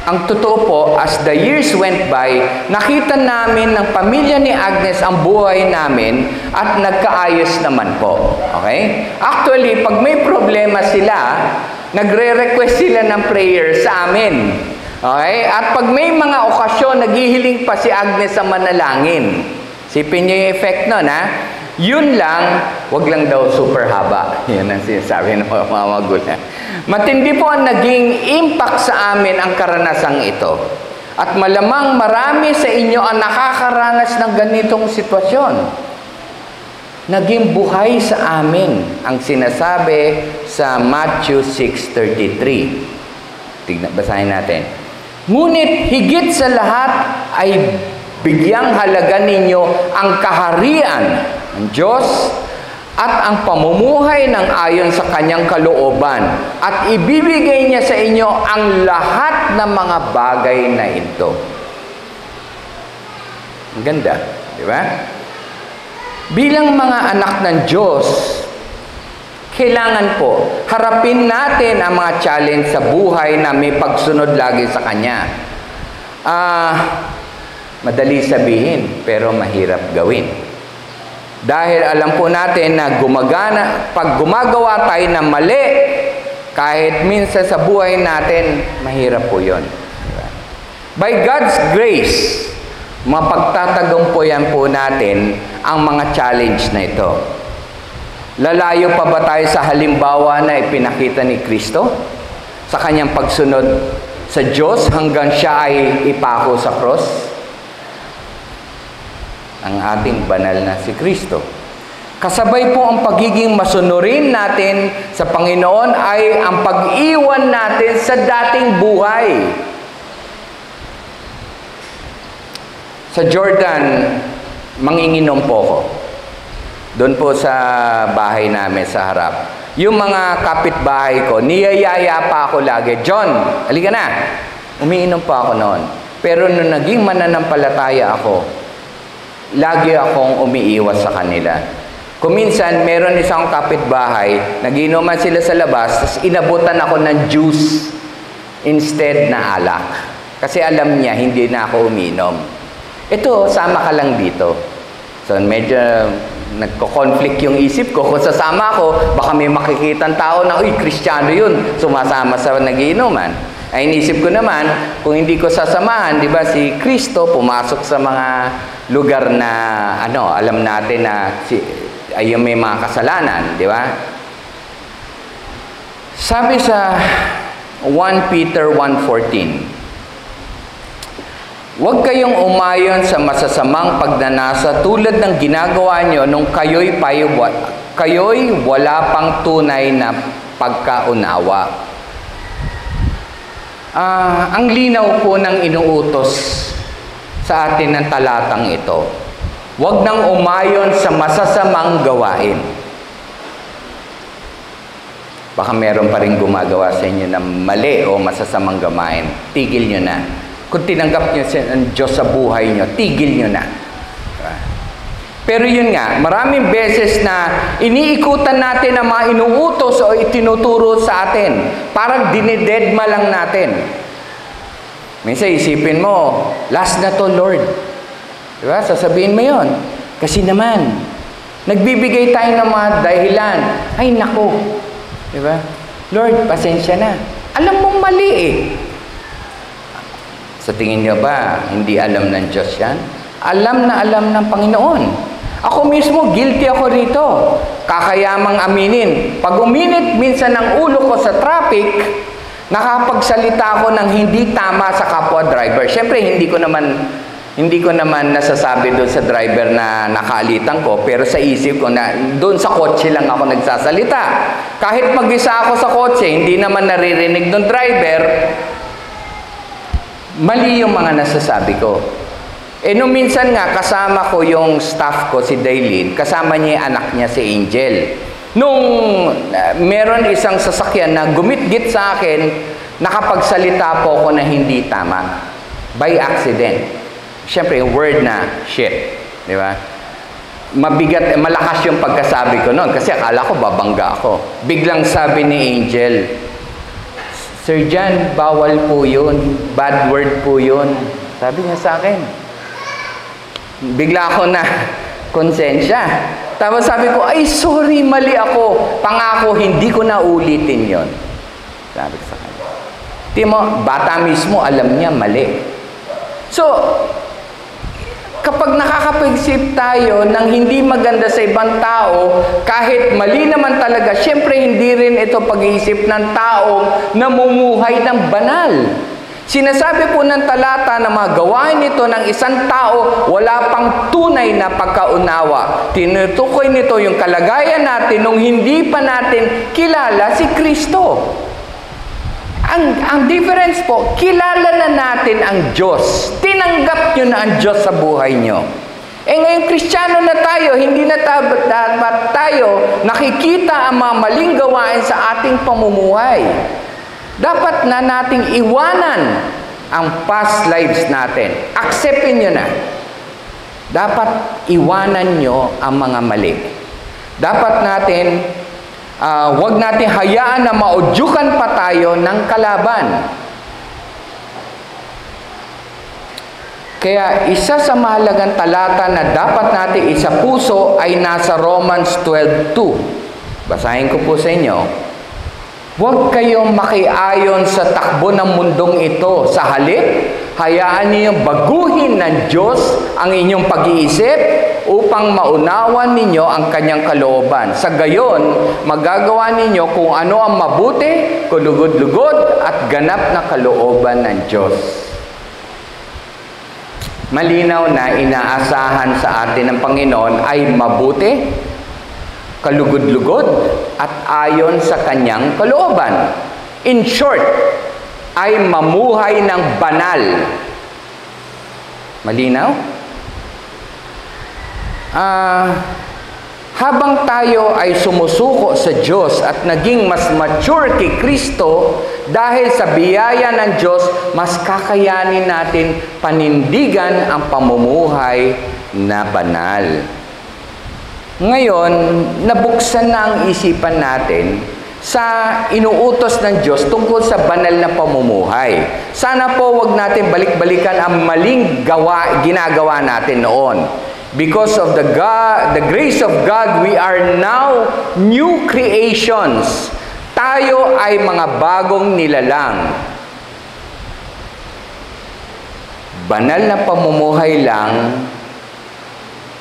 Ang totoo po, as the years went by, nakita namin ng pamilya ni Agnes ang buhay namin at nagkaayos naman po. Okay? Actually, pag may problema sila, nagre-request sila ng prayer sa amin. Okay? At pag may mga okasyon, naghihiling pa si Agnes sa manalangin. Sipin niyo yung effect nun, ha? Yun lang, wag lang daw super haba. Yan ang sinasabi ng mga magulang. Matindi po ang naging impact sa amin ang karanasang ito. At malamang marami sa inyo ang nakakaranas ng ganitong sitwasyon. Naging buhay sa amin ang sinasabi sa Matthew 6:33. Basahin natin. Ngunit higit sa lahat ay bigyang halaga ninyo ang kaharian ng Diyos at ang pamumuhay ng ayon sa kanyang kalooban at ibibigay niya sa inyo ang lahat ng mga bagay na ito. Ang ganda, di ba? Bilang mga anak ng Diyos, kailangan po harapin natin ang mga challenge sa buhay na may pagsunod lagi sa Kanya. Madali sabihin, pero mahirap gawin. Dahil alam po natin na pag gumagawa tayo ng mali, kahit minsan sa buhay natin, mahirap po yun. By God's grace, mapagtatagumpuyan po natin ang mga challenge na ito. Lalayo pa ba tayo sa halimbawa na ipinakita ni Kristo sa kanyang pagsunod sa Diyos hanggang siya ay ipako sa cross? Ang ating banal na si Kristo. Kasabay po ang pagiging masunurin natin sa Panginoon ay ang pag-iwan natin sa dating buhay. Sa Jordan, manginginom po ako. Doon po sa bahay namin sa harap. Yung mga kapitbahay ko, niyayaya pa ako lagi. John, halika na. Umiinom pa ako noon. Pero nung naging mananampalataya ako, lagi akong umiiwas sa kanila. Kung minsan, meron isang kapitbahay, nagiinuman sila sa labas, tapos inabutan ako ng juice instead na alak. Kasi alam niya, hindi na ako umiinom. Ito, sama ka lang dito. So, medyo nagko-conflict yung isip ko. Kung sasama ako, baka may makikitang tao na, uy, Kristiyano yun, sumasama sa nagiinuman. Ay, inisip ko naman, kung hindi ko sasamahan, di ba, si Kristo pumasok sa mga lugar na, alam natin na ay may mga kasalanan, di ba? Sabi sa 1 Peter 1:14, huwag kayong umayon sa masasamang pagnanasa tulad ng ginagawa nyo nung kayo'y wala pang tunay na pagkaunawa. Ang linaw po ng inuutos sa atin ng talatang ito. Huwag nang umayon sa masasamang gawain. Baka meron pa rin gumagawa sa inyo ng mali o masasamang gawain. Tigil nyo na. Kung tinanggap nyo ang Diyos sa buhay nyo, tigil nyo na. Pero yun nga, maraming beses na iniikutan natin ang mga inuutos o itinuturo sa atin. Parang dinidedma lang natin. Minsan isipin mo, last na to, Lord. Diba? Sasabihin mo yun. Kasi naman, nagbibigay tayo ng mga dahilan. Ay, nako. Diba? Lord, pasensya na. Alam mong mali eh. Sa tingin niyo ba, hindi alam ng Diyos yan? Alam na alam ng Panginoon. Ako mismo, guilty ako rito. Kakayamang aminin. Pag uminit minsan ang ulo ko sa traffic, nakapagsalita ako ng hindi tama sa kapwa driver. Siyempre, hindi ko naman nasasabi doon sa driver na nakaalitan ko, pero sa isip ko na doon sa kotse lang ako nagsasalita. Kahit mag-isa ako sa kotse, hindi naman naririnig ng driver, mali yung mga nasasabi ko. Nung minsan nga, kasama ko yung staff ko, si Daylin, kasama niya yung anak niya, si Angel. Nung meron isang sasakyan na gumitgit sa akin, nakapagsalita po ako na hindi tama. By accident. Siyempre, yung word na shit. Di ba? Mabigat, malakas yung pagkasabi ko noon kasi akala ko babangga ako. Biglang sabi ni Angel, Sir John, bawal po yun. Bad word po yun. Sabi niya sa akin. Bigla ako na konsensya. Tapos sabi ko, ay sorry, mali ako. Pangako, hindi ko na ulitin yon. Sabi ko sa kanya. Timo, bata mismo, alam niya, mali. So, kapag nakakapag-isip tayo ng hindi maganda sa ibang tao, kahit mali naman talaga, syempre hindi rin ito pag-iisip ng taong namumuhay ng banal. Sinasabi po ng talata na mga gawain nito ng isang tao, wala pang tunay na pagkaunawa. Tinutukoy nito yung kalagayan natin nung hindi pa natin kilala si Kristo. Ang difference po, kilala na natin ang Diyos. Tinanggap nyo na ang Diyos sa buhay nyo. Ngayon, Kristiyano na tayo, hindi na dapat tayo nakikita ang mga maling gawain sa ating pamumuhay. Dapat na nating iwanan ang past lives natin. Acceptin nyo na. Dapat iwanan nyo ang mga mali. Dapat natin huwag natin hayaan na maudyukan pa tayo ng kalaban. Kaya isa sa mahalagang talata na dapat natin isa puso ay nasa Romans 12:2. Basahin ko po sa inyo. Huwag kayong makiayon sa takbo ng mundong ito. Sa halip, hayaan ninyong baguhin ng Diyos ang inyong pag-iisip upang maunawan ninyo ang kanyang kalooban. Sa gayon, magagawa ninyo kung ano ang mabuti, kulugod-lugod at ganap na kalooban ng Diyos. Malinaw na inaasahan sa atin ng Panginoon ay mabuti, kalugod-lugod, at ayon sa kanyang kalooban. In short, ay mamuhay ng banal. Malinaw? Habang tayo ay sumusuko sa Diyos at naging mas mature kay Kristo, dahil sa biyaya ng Diyos, mas kakayanin natin panindigan ang pamumuhay na banal. Ngayon, nabuksan na ang isipan natin sa inuutos ng Diyos tungkol sa banal na pamumuhay. Sana po wag natin balik-balikan ang maling ginagawa natin noon. Because of the grace of God, we are now new creations. Tayo ay mga bagong nilalang. Banal na pamumuhay lang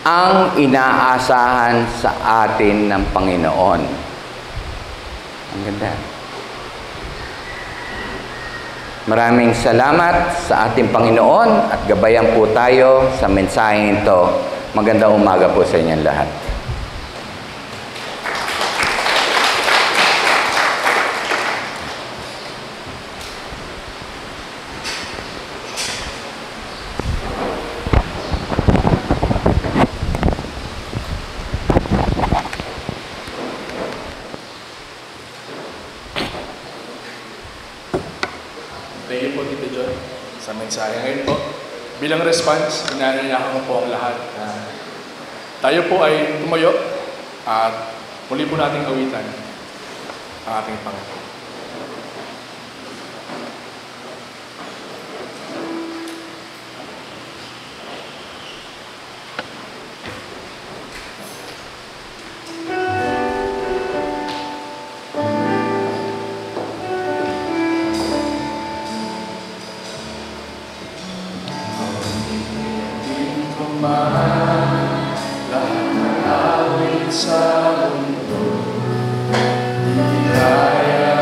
ang inaasahan sa atin ng Panginoon. Ang ganda. Maraming salamat sa ating Panginoon at gabayan po tayo sa mensaheng ito. Magandang umaga po sa inyong lahat. Thank you po, Tito John, sa mensahe ngayon po. Bilang response, inanyayakan ko po ang lahat na tayo po ay tumayo at muli po nating awitan ang ating Panginoon. Lahat ng awit sa mundo, di kaya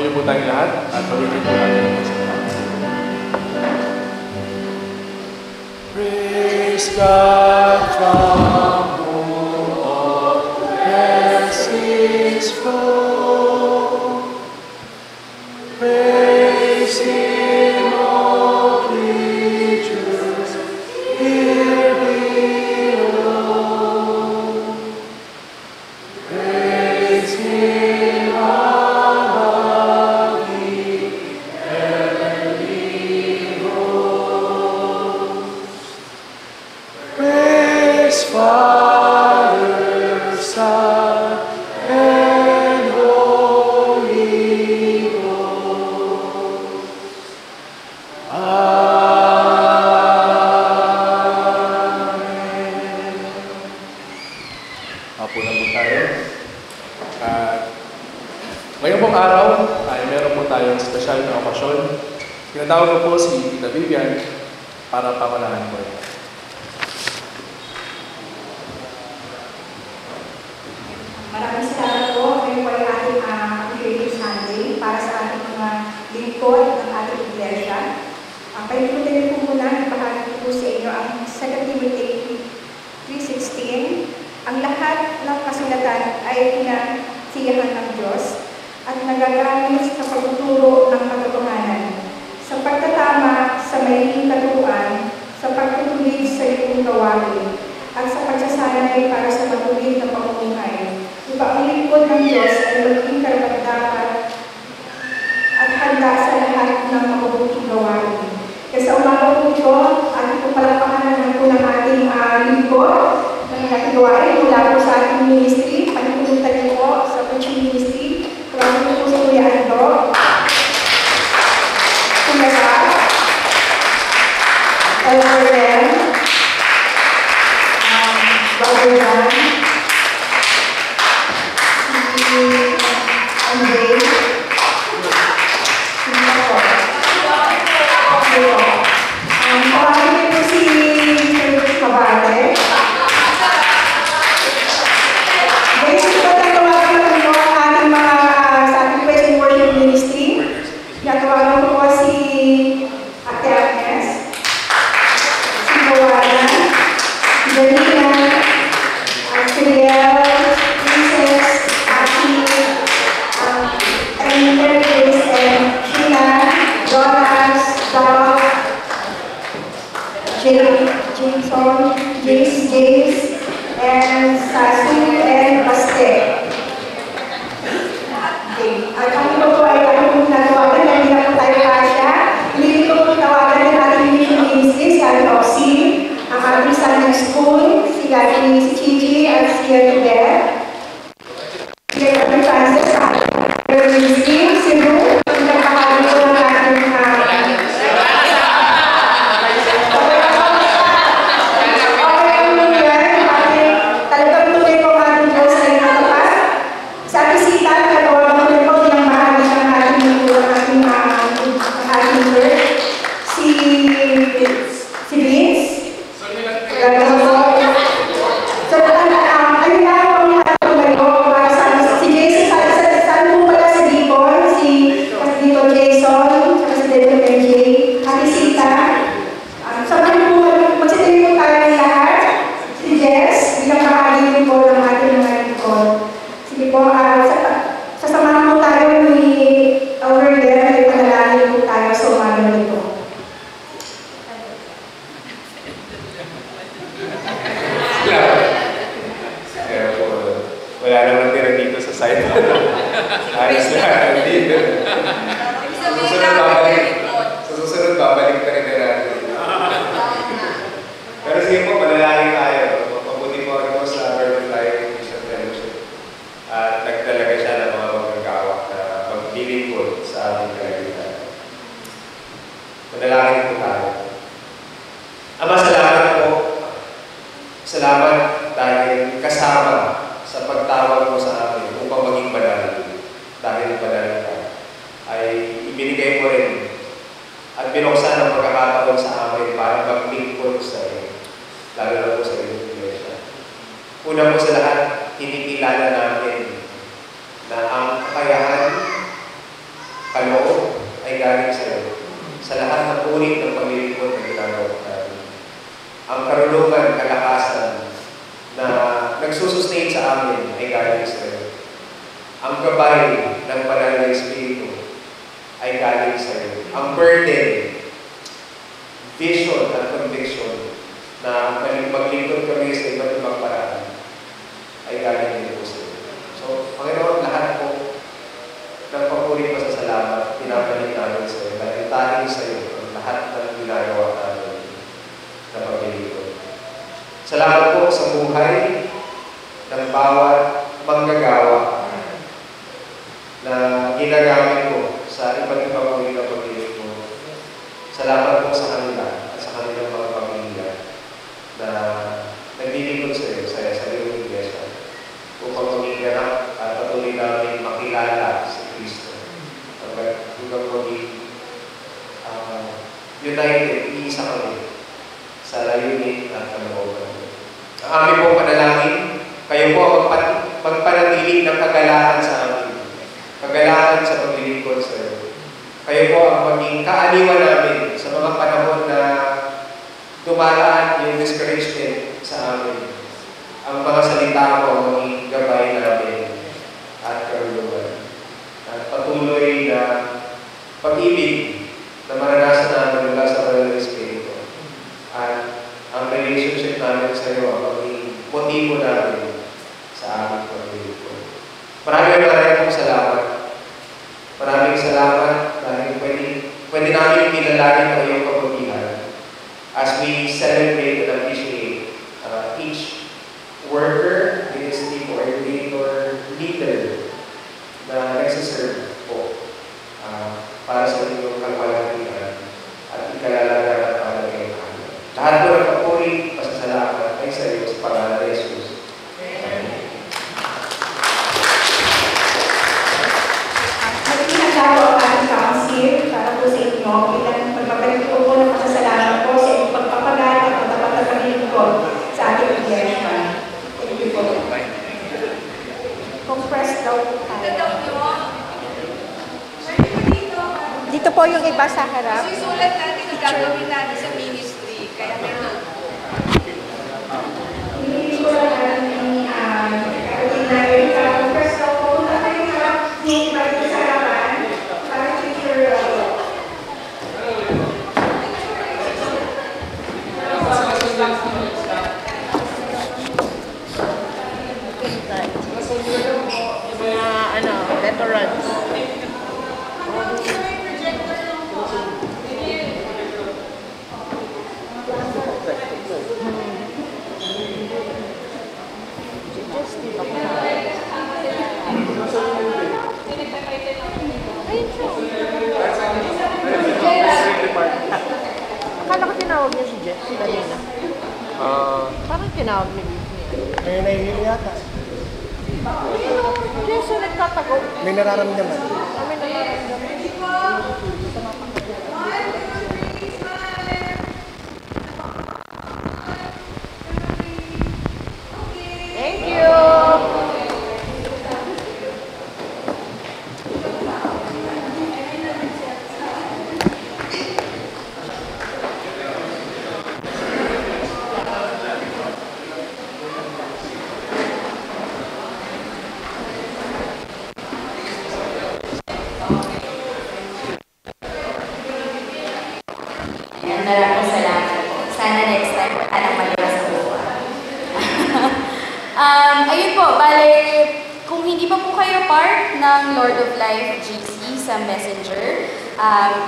Tumayo po tayong lahat at pagiging po natin ang isa. Praise God from whom all blessings flow. Praise Him, all creatures here below. Praise Him above the heavenly hosts. Praise Father, Son, and Holy Ghost. Amen. Mapunan po tayo. At ngayon pong araw ay meron po tayong special na okasyon. Tinatawag ko po si Tita Vivian para pamanahan po ito. Maraming salamat po. Ngayon po ay ating Creative Sunday para sa ating mga lingkod ng ating iglesia. Paikutin po muna, ipahagi po sa inyo ang 2 Timothy 3:16. Ang lahat ng kasulatan ay pinasiyahan ng Diyos at nagagamit sa pagtuturo ng katotohanan, sa pagtatama sa mahiling katuruan, sa pagtutulig sa iyong gawain, at sa pagsasanay para sa matuloy na pamumuhay. Iba ang lingkod ng Diyos ay maging karapat-dapat at handa sa lahat ng mabubuting gawain. Kaya sa umaga po ito, ating po palakpakan po ng ating lingkod, ng ating gawain mula po sa ating ministry. Panipunta niyo po sa Preaching Ministry. Tawagin po si Kuya Ando, Kuya Sal, Elder Ren, Brother Jan, si Andre, si Marco. Tawagin po si Mabate. Guys, ito tatawagan ko po ang ating mga sa ating Praise and Worship Ministry. Tatawagan ko po si Ate Agnes, si Joanna, si Danina, Ariel, Princess, Aki, and Grace, and Sheila, Jonas, Doc, James, and Sasu, and Baste. Okay. At kami po ay kami natawagan na hindi na po tayo kasya. Hindi ko po tawagan ng ating mission ministry, si Ate Oxy, ang ating Sunday School, si Chichi, at si Beth. Si Ate Francis, ang ministry, si Ru, ang nagpahagi po ng ating talagang tunay po ang ating Diyos ay natapat. Sa bisita, natawagan ko rin po yung bahagi ng ating church. Si Vince. Gano'n po. So, ayun lang po ang lahat po ngayon. Si Jason, saan po pala si Deacon? Si Deacon Jason, si Deacon MJ, Ate Sita. Samahan po, magsitayin po tayo ng lahat. Si Jess, bilang bahagi rin po ng ating mga lingkod. Sige po, sasamahan po tayo ni Elder Ren, may panalangin po tayo sa umaga nito. Wala naman tira dito sa side. Ayos lang. Sa susunod, babalik ka rin na natin. Pero sige po, panalangin tayo. Mabuti po ako sa Urban Flying Mission Fellowship. At nagdalaga siya ng mga magagawak na maglilingkod sa ating kalagitnaan. Panalangin po tayo. Ama, salamat po. Salamat dahil kasama sa pagtawag mo sa amin upang maging banal. Dahil banal ka, ay ibinigay mo rin at binuksan ang pagkakataon sa amin para maglingkod sa iyo. Lalo na po sa iyong iglesia. Una po sa lahat, kinikilala namin na ang kakayahan kaloob ay galing sa iyo. Sa lahat ng uri ng paglilingkod na ginagawa namin. Ang karunungan, kalakasan na nagsusustain sa amin ay galing sa iyo. Ang gabay ng banal na Espiritu ay galing sa iyo. Ang burden, vision at conviction na maglingkod kami sa iba't ibang paraan ay galing din po sa iyo. So, Panginoon, lahat po ng papuri pa sa salamat, pinabalik namin sa iyo. Dahil tayo sa iyo ang lahat ng ginagawa namin na paglilingkod. Salamat po sa buhay ng bawat manggagawa na ginagamit ko sa iba't ibang uri ng paglilingkod. Salamat po sa kanila at sa kanilang mga pamilya na naglilingkod sa iyo, sa iyong iglesia. Upang maging ganap at patuloy namin makilala si Kristo. Hanggang maging united, iisa kami sa layunin at kalooban. Ang aming pong panalangin, kayo po magpanatili ng kagalahan sa amin. Kagalahan sa paglilingkod sa iyo. Kayo po ang maging kaaliwan namin sa mga panahon na dumaraan yung discouragement sa amin. Ang mga salita mo ang maging gabay namin at karunungan. At patuloy na pag-ibig na maranasan namin mula sa Banal na Espiritu. At ang relationship namin sa iyo ang maging motibo namin sa aming paglilingkod. Maraming pong salamat. Maraming salamat dahil pwede namin kinalanin ang iyong kabutihan as we celebrate and appreciate each worker, ministry coordinator, leader na nagsiserve po para sa inyong kalwalhatian at ikalalagan at panalangin. Lahat po ng papuri, pasasalamat ay sa iyo sa pangalan ni Jesus. Nagpinaglaw ang ating council para po sa inyo bilang pagpapalik po ng pasasalamat po sa inyong pagpapagal at pagpapat na paglilingkod sa ating iglesia. Thank you po. Compress daw po tayo. Dito po yung iba sa harap. Susulat natin ang gagawin natin sa ministry. Kaya meron. Hindi ko lang natin gagawin natin sa compress daw po. Tayo yung harap yung iba dito sa harapan para secure mga veterans. Akala ko tinawag niya si Jess kanina. Parang tinawag niya. May nahihili yata. Jess, nagtatago. May nararamdaman. May nararamdaman. Thank you. Maraming salamat po. Sana next time, anong maliwa sa buwa. Ayun po, bale, kung hindi pa po kayo part ng Lord of Life GC sa Messenger,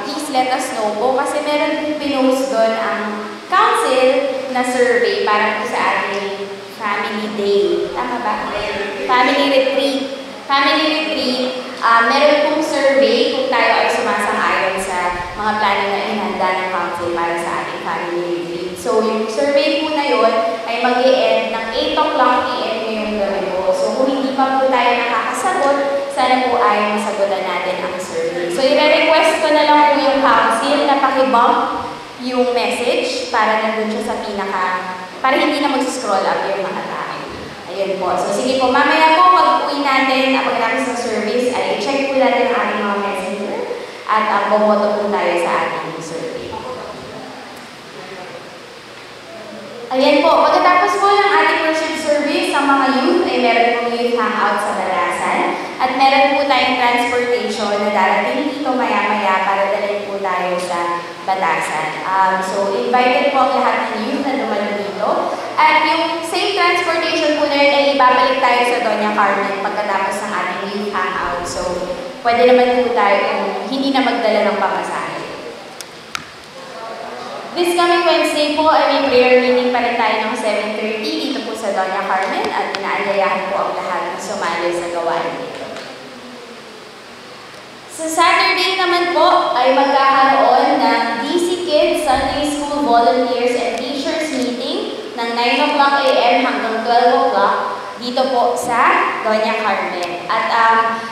please let us know po kasi meron din pinost doon ang council na survey para po sa ating family day. Tama ba? Family retreat. Family retreat, meron pong survey kung tayo ay sumasang-ayon sa mga plano na inhanda ng council para sa ating family retreat. So, yung survey po na yun ay mag-e-end ng 8 o'clock p.m. ngayong gabi po. So, kung hindi pa po tayo nakakasagot, sana po ay masagutan natin ang survey. So, i-request ko na lang po yung council na pakibump yung message para nandun siya sa para hindi na mag-scroll up yung mga tao. Ayun po. So, sige po. Mamaya po, pag-uwi natin, pagkatapos ng service, ay i-check po natin ang ating mga messenger bumoto po tayo sa ating survey. Ayan po, pagkatapos po ng ating worship service, ang mga youth ay meron pong youth hangout sa Balasan at meron po tayong transportation na darating dito maya-maya para dalhin po tayo sa Batasan. So, invited po ang lahat ng youth na dumalo dito. At yung same transportation po na yun ay ibabalik tayo sa Doña Carmen pagkatapos ng ating youth hangout. So, pwede naman po tayo kung hindi na magdala ng pamasahe. This coming Wednesday po ay may prayer meeting pa rin tayo ng 7:30 dito po sa Doña Carmen at inaanyayahan po ang lahat na sumali sa gawain dito. Sa Saturday naman po ay magkakaroon ng DC Kids Sunday School Volunteers and Teachers Meeting ng 9 o'clock a.m. hanggang 12 o'clock dito po sa Doña Carmen. At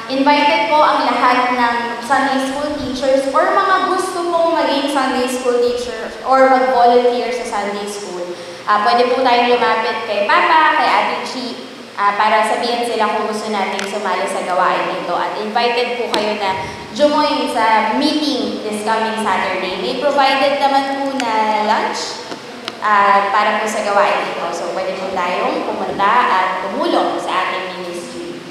invited po ang lahat ng Sunday School teachers or mga gusto pong maging Sunday School teachers or mag-volunteer sa Sunday School. Pwede po tayong lumapit kay Papa, kay Ate Chi, para sabihin sila kung gusto natin sumali sa gawain ito. At invited po kayo na join sa meeting this coming Saturday. May provided naman po na lunch para po sa gawain ito. So, pwede po tayong pumunta at tumulong sa ating ministry.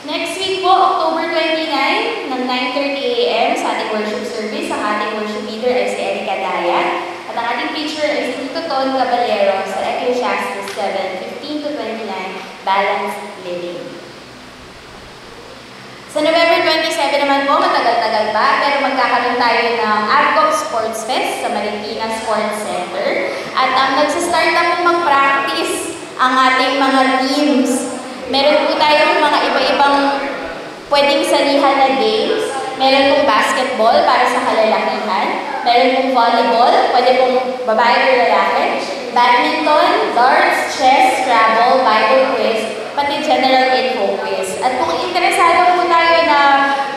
Next week po, October 29, ng 9:30 a.m. sa ating worship service, ang ating worship leader ay si Erica Daya. At ang ating preacher ay si Tito Ton Caballero sa Ecclesiastes 7:15-29, Balanced Living. Sa November 27 naman po, matagal-tagal pa, pero magkakaroon tayo ng ARCOP Sports Fest sa Marikina Sports Center. At nagsistart na po mag-practice ang ating mga teams. Meron po tayong mga iba-ibang pwedeng salihan na games. Meron pong basketball para sa kalalakihan. Meron pong volleyball, pwede pong babae o lalaki. Badminton, darts, chess, Scrabble, Bible quiz, pati general info quiz. At kung interesado po tayo na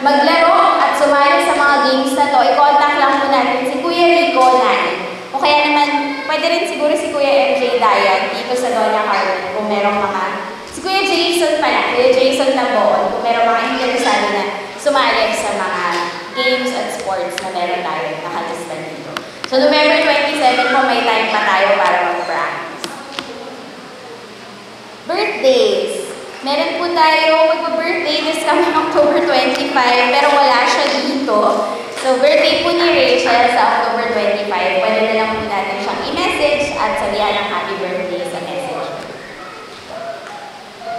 maglaro at sumali sa mga games na to, i-contact lang po natin si Kuya Rico Nani. O kaya naman, pwede rin siguro si Kuya MJ Dayan dito sa Doña Carmen kung merong mga... Si Kuya Jason pala, Kuya Jason Tabon, kung merong mga interesado na sumali sa mga games at sports na meron tayo nakalista dito. So, November 27 po, may time pa tayo para mag-practice. Birthdays. Meron po tayo magpa-birthday this coming October 25, pero wala siya dito. So, birthday po ni Rachel sa October 25. Pwede na lang po natin siyang i-message at sabihan ng happy birthday sa message.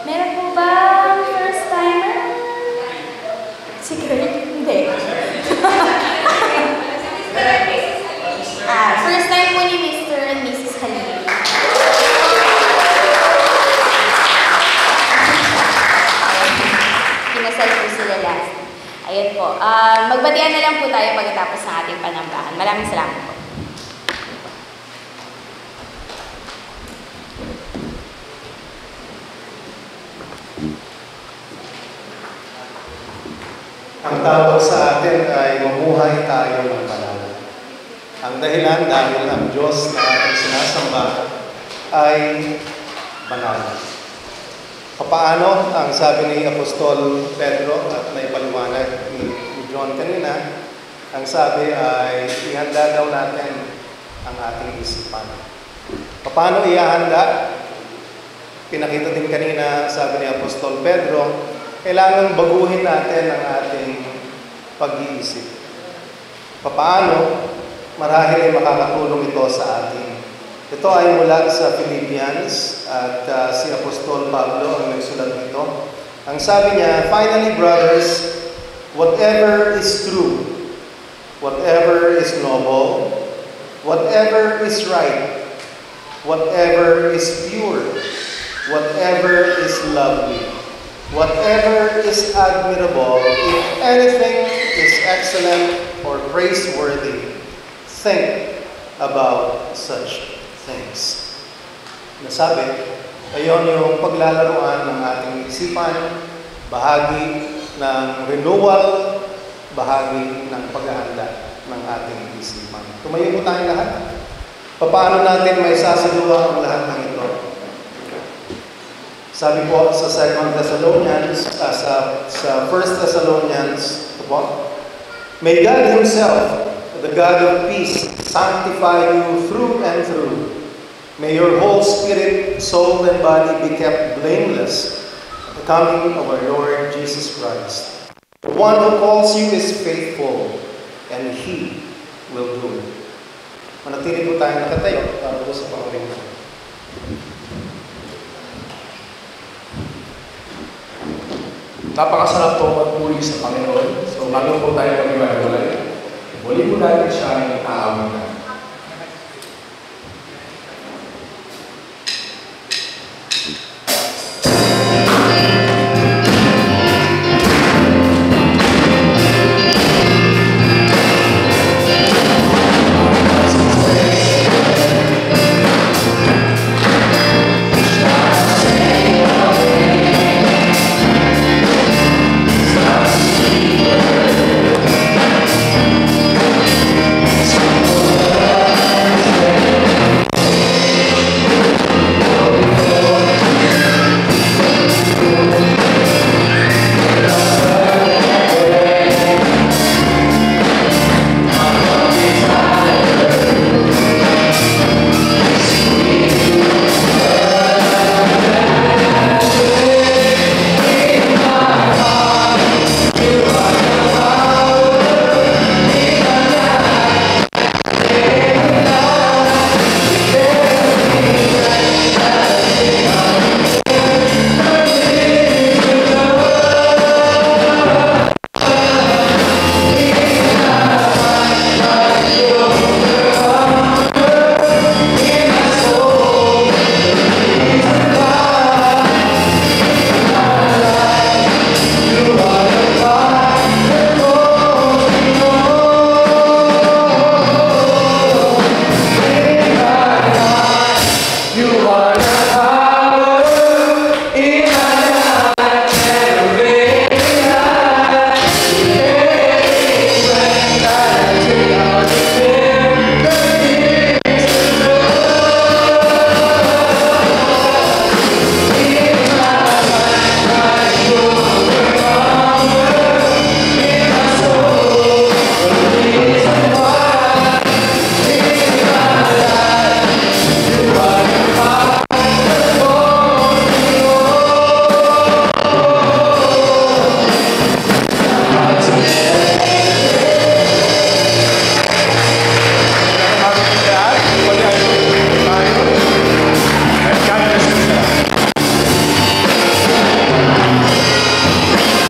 Meron po ba first timer? Siguro, hindi. First time po ni Mr. and Mrs. Halili. Kinasal po sila last. Ayun po. Magbatian na lang po tayo pagkatapos ng ating panambahan. Maraming salamat po. Ang tawag sa atin ay mamuhay tayo ng banal. Ang dahilan dahil ang Diyos na ating sinasamba ay banal. Paano ang sabi ni Apostol Pedro at naipaliwanag ni John kanina, ang sabi ay ihanda daw natin ang ating isipan. Paano ihanda? Pinakita din kanina, sabi ni Apostol Pedro, kailangan baguhin natin ang ating pag-iisip. Paano? Marahil ay makakatulong ito sa atin. Ito ay mula sa Philippians at si Apostol Pablo ang nagsulat nito. Ang sabi niya, finally, brothers, whatever is true, whatever is noble, whatever is right, whatever is pure, whatever is lovely, whatever is admirable, if anything is excellent or praiseworthy, think about such things. Nasabi, ayon yung paglalaruan ng ating isipan, bahagi ng renewal, bahagi ng paghahanda ng ating isipan. Tumayo po tayong lahat. Paano natin may sasagawa ang lahat ng ito? Sabi po sa 2 Thessalonians, sa 1 Thessalonians, ito po, May God Himself, the God of peace, sanctify you through and through. May your whole spirit, soul, and body be kept blameless at the coming of our Lord Jesus Christ. The one who calls you is faithful, and He will do it. Manatili po tayo nakatayo para po sa pangalingan. Napakasarap po magpuri sa Panginoon. So bago po tayo mag-iwalay, muli po natin siyang aawitan.